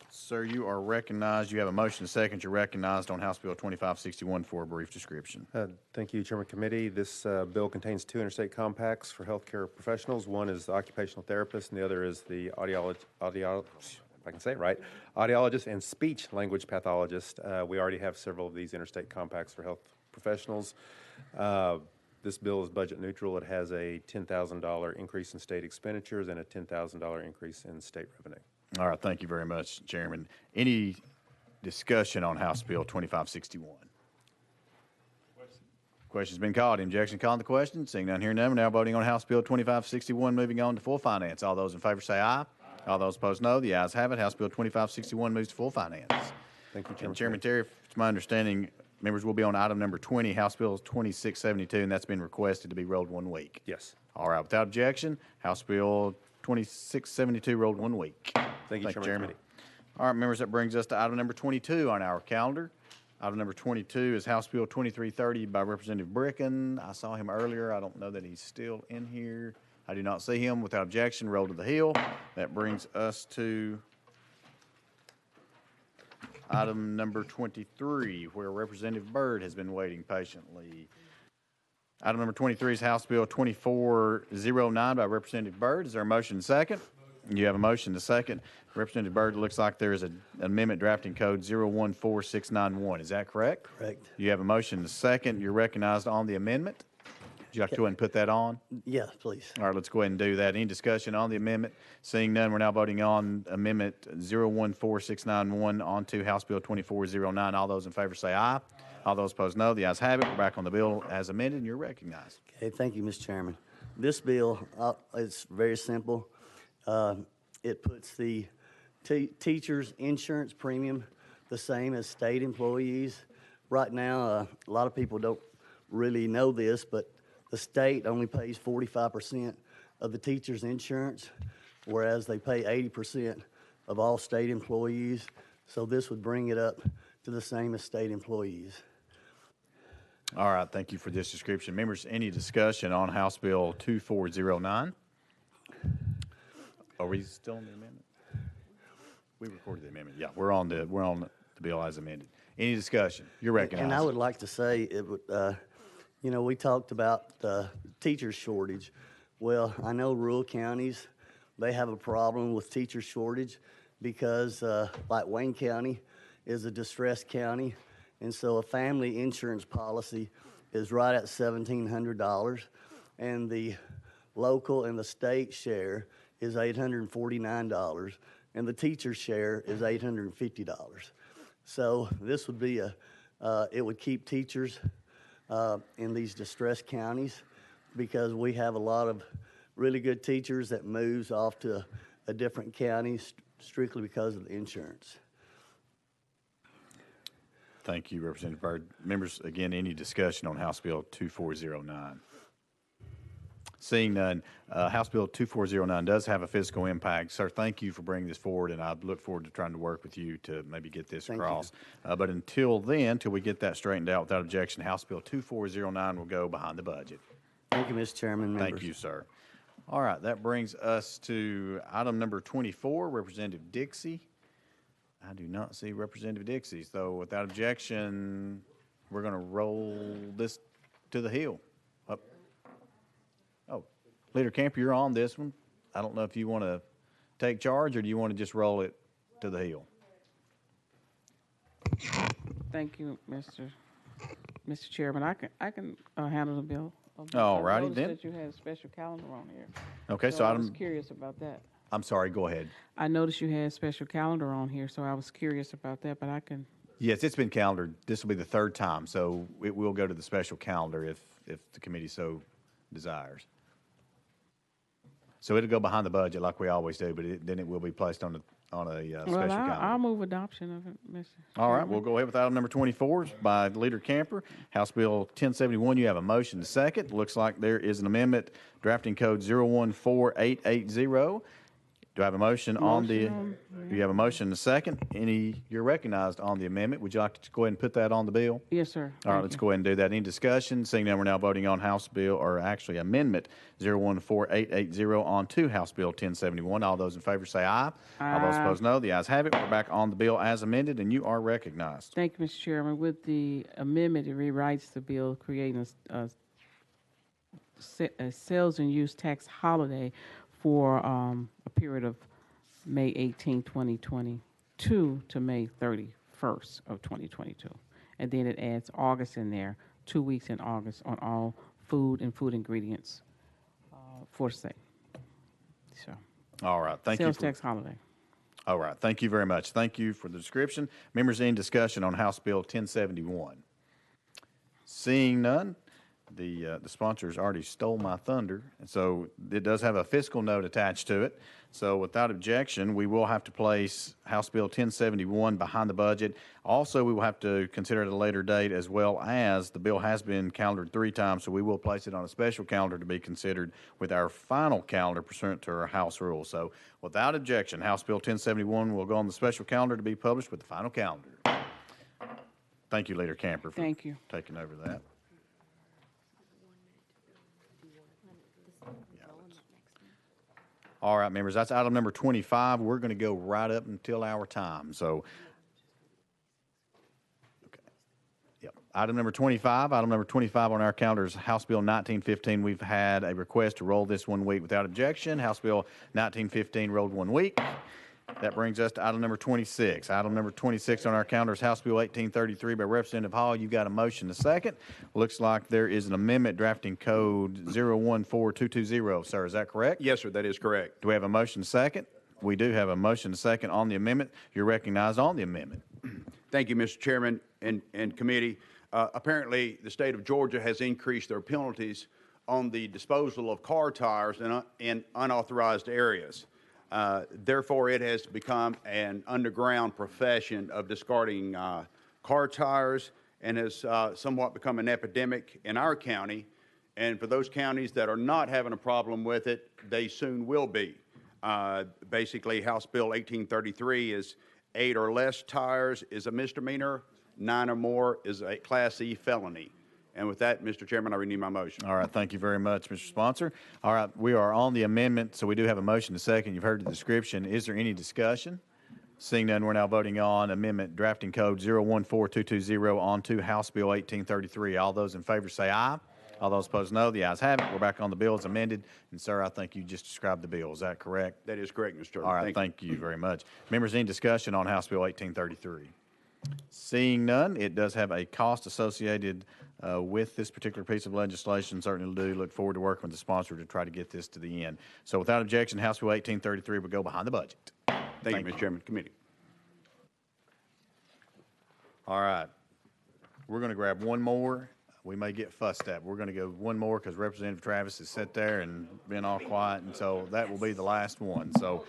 Sir, you are recognized. You have a motion and a second. You're recognized on House Bill 2561 for a brief description. Thank you, Chairman Committee. This bill contains two interstate compacts for healthcare professionals. One is the occupational therapist, and the other is the if I can say it right, audiologist and speech language pathologist. We already have several of these interstate compacts for health professionals. This bill is budget neutral. It has a $10,000 increase in state expenditures and a $10,000 increase in state revenue. All right, thank you very much, Chairman. Any discussion on House Bill 2561? Question's been called. Any objection calling the question? Seeing none, hearing none, we're now voting on House Bill 2561, moving on to full finance. All those in favor say aye. All those opposed, no. The ayes have it. House Bill 2561 moves to full finance. Thank you, Chairman. And Chairman Terry, it's my understanding, members will be on item number 20, House Bill 2672, and that's been requested to be rolled 1 week. Yes. All right, without objection, House Bill 2672 rolled 1 week. Thank you, Chairman. All right, members, that brings us to item number 22 on our calendar. Item number 22 is House Bill 2330 by Representative Bricken. I saw him earlier. I don't know that he's still in here. I do not see him. Without objection, roll to the hill. That brings us to item number 23, where Representative Byrd has been waiting patiently. Item number 23 is House Bill 2409 by Representative Byrd. Is there a motion and second? You have a motion and second. Representative Byrd, it looks like there is an amendment drafting code 014691. Is that correct? Correct. You have a motion and second. You're recognized on the amendment. Would you like to go ahead and put that on? Yes, please. All right, let's go ahead and do that. Any discussion on the amendment? Seeing none, we're now voting on Amendment 014691 onto House Bill 2409. All those in favor say aye. All those opposed, no. The ayes have it. We're back on the bill as amended, and you're recognized. Okay, thank you, Mr. Chairman. This bill is very simple. It puts the teachers' insurance premium the same as state employees. Right now, a lot of people don't really know this, but the state only pays 45% of the teachers' insurance, whereas they pay 80% of all state employees. So this would bring it up to the same as state employees. All right, thank you for this description. Members, any discussion on House Bill 2409? Are we still on the amendment? We recorded the amendment. Yeah, we're on the bill as amended. Any discussion? You're recognized. And I would like to say, it would, we talked about the teacher shortage. Well, I know rural counties, they have a problem with teacher shortage because like Wayne County is a distressed county, and so a family insurance policy is right at $1,700, and the local and the state share is $849, and the teacher's share is $850. So this would be it would keep teachers in these distressed counties, because we have a lot of really good teachers that moves off to a different county, strictly because of the insurance. Thank you, Representative Byrd. Members, again, any discussion on House Bill 2409? Seeing none, House Bill 2409 does have a fiscal impact. Sir, thank you for bringing this forward, and I look forward to trying to work with you to maybe get this across. But until then, till we get that straightened out without objection, House Bill 2409 will go behind the budget. Thank you, Mr. Chairman. Thank you, sir. All right, that brings us to item number 24, Representative Dixie. I do not see Representative Dixie, so without objection, we're going to roll this to the Hill. Up. Oh, Leader Camper, you're on this one. I don't know if you want to take charge or do you want to just roll it to the Hill? Thank you, Mr. Chairman. I can handle the bill. All righty, I then. noticed that you had a special calendar on here. Okay, so I was item, curious about that. I'm sorry, go ahead. I noticed you had a special calendar on here, so I was curious about that, but I can. Yes, it's been calendared. This will be the third time, so it will go to the special calendar if the committee so desires. So it'll go behind the budget like we always do, but then it will be placed on a special calendar. I'll move adoption of it, Mr. All right, Chairman. we'll go ahead with item number 24 by Leader Camper. House Bill 1071, you have a motion to second. Looks like there is an amendment, drafting code 014880. Do I have a motion on the, do you have a motion to second? You're recognized on the amendment. Would you like to go ahead and put that on the bill? Yes, sir. All right, let's go ahead and do that. Any discussion? Seeing that we're now voting on House Bill, or actually Amendment 014880 on to House Bill 1071. All those in favor say aye. All those opposed no. The ayes have it. We're back on the bill as amended, and you are recognized. Thank you, Mr. Chairman. With the amendment, it rewrites the bill, creating a sales and use tax holiday for a period of May 18, 2022 to May 31st of 2022. And then it adds August in there, 2 weeks in August on all food and food ingredients for sale. So, all right, thank you. Sales tax holiday. All right, thank you very much. Thank you for the description. Members, any discussion on House Bill 1071? Seeing none, the sponsors already stole my thunder, and so it does have a fiscal note attached to it. So without objection, we will have to place House Bill 1071 behind the budget. Also, we will have to consider it at a later date, as well as the bill has been calendared 3 times, so we will place it on a special calendar to be considered with our final calendar pursuant to our House rules. So without objection, House Bill 1071 will go on the special calendar to be published with the final calendar. Thank you, Leader Camper, for taking over that. All right, members, that's item number 25. We're going to go right up until our time. So, okay. Yep. Item number 25. Item number 25 on our calendar is House Bill 1915. We've had a request to roll this 1 week without objection. House Bill 1915 rolled 1 week. That brings us to item number 26. Item number 26 on our calendar is House Bill 1833 by Representative Hall. You've got a motion to second. Looks like there is an amendment drafting code 014220. Sir, is that correct? Yes, sir, that is correct. Do we have a motion to second? We do have a motion to second on the amendment. You're recognized on the amendment. Thank you, Mr. Chairman and committee. Apparently, the state of Georgia has increased their penalties on the disposal of car tires in unauthorized areas. Therefore, it has become an underground profession of discarding car tires and has somewhat become an epidemic in our county. And for those counties that are not having a problem with it, they soon will be. Basically, House Bill 1833 is 8 or less tires is a misdemeanor, 9 or more is a Class E felony. And with that, Mr. Chairman, I renew my motion. All right, thank you very much, Mr. Sponsor. All right, we are on the amendment, so we do have a motion to second. You've heard the description. Is there any discussion? Seeing none, we're now voting on amendment drafting code 014220 on to House Bill 1833. All those in favor say aye. All those opposed no. The ayes have it. We're back on the bill as amended. And, sir, I think you just described the bill. Is that correct? That is correct, Mr. Chairman. All right, thank you very much. Members, any discussion on House Bill 1833? Seeing none, it does have a cost associated with this particular piece of legislation. Certainly do look forward to working with the sponsor to try to get this to the end. So without objection, House Bill 1833 will go behind the budget. Thank you, Mr. Chairman. Committee. All right. We're going to grab one more. We may get fussed at. We're going to go one more because Representative Travis has sat there and been all quiet, and so that will be the last one. So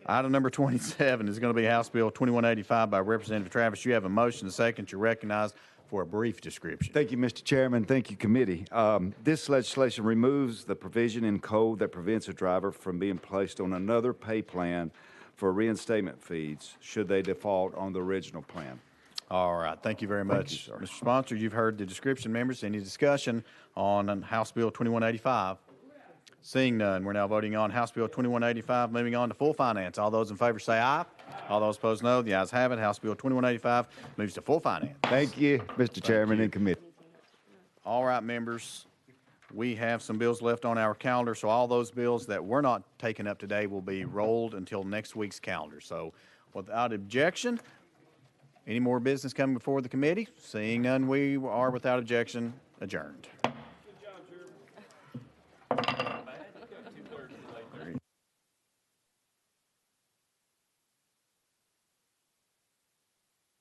Item number 27 is going to be House Bill 2185 by Representative Travis. You have a motion, a second. You're recognized for a brief description. Thank you, Mr. Chairman. Thank you, committee. This legislation removes the provision in code that prevents a driver from being placed on another pay plan for reinstatement fees should they default on the original plan. All right. Thank you very much, Mr. Sponsor. You've heard the description, members. Any discussion on House Bill 2185? Seeing none, we're now voting on House Bill 2185. Moving on to full finance. All those in favor say aye. All those opposed, no. The ayes have it. House Bill 2185 moves to full finance. Thank you, Mr. Chairman and committee. All right, members. We have some bills left on our calendar, so all those bills that were not taken up today will be rolled until next week's calendar. So without objection, any more business coming before the committee? Seeing none, we are without objection adjourned.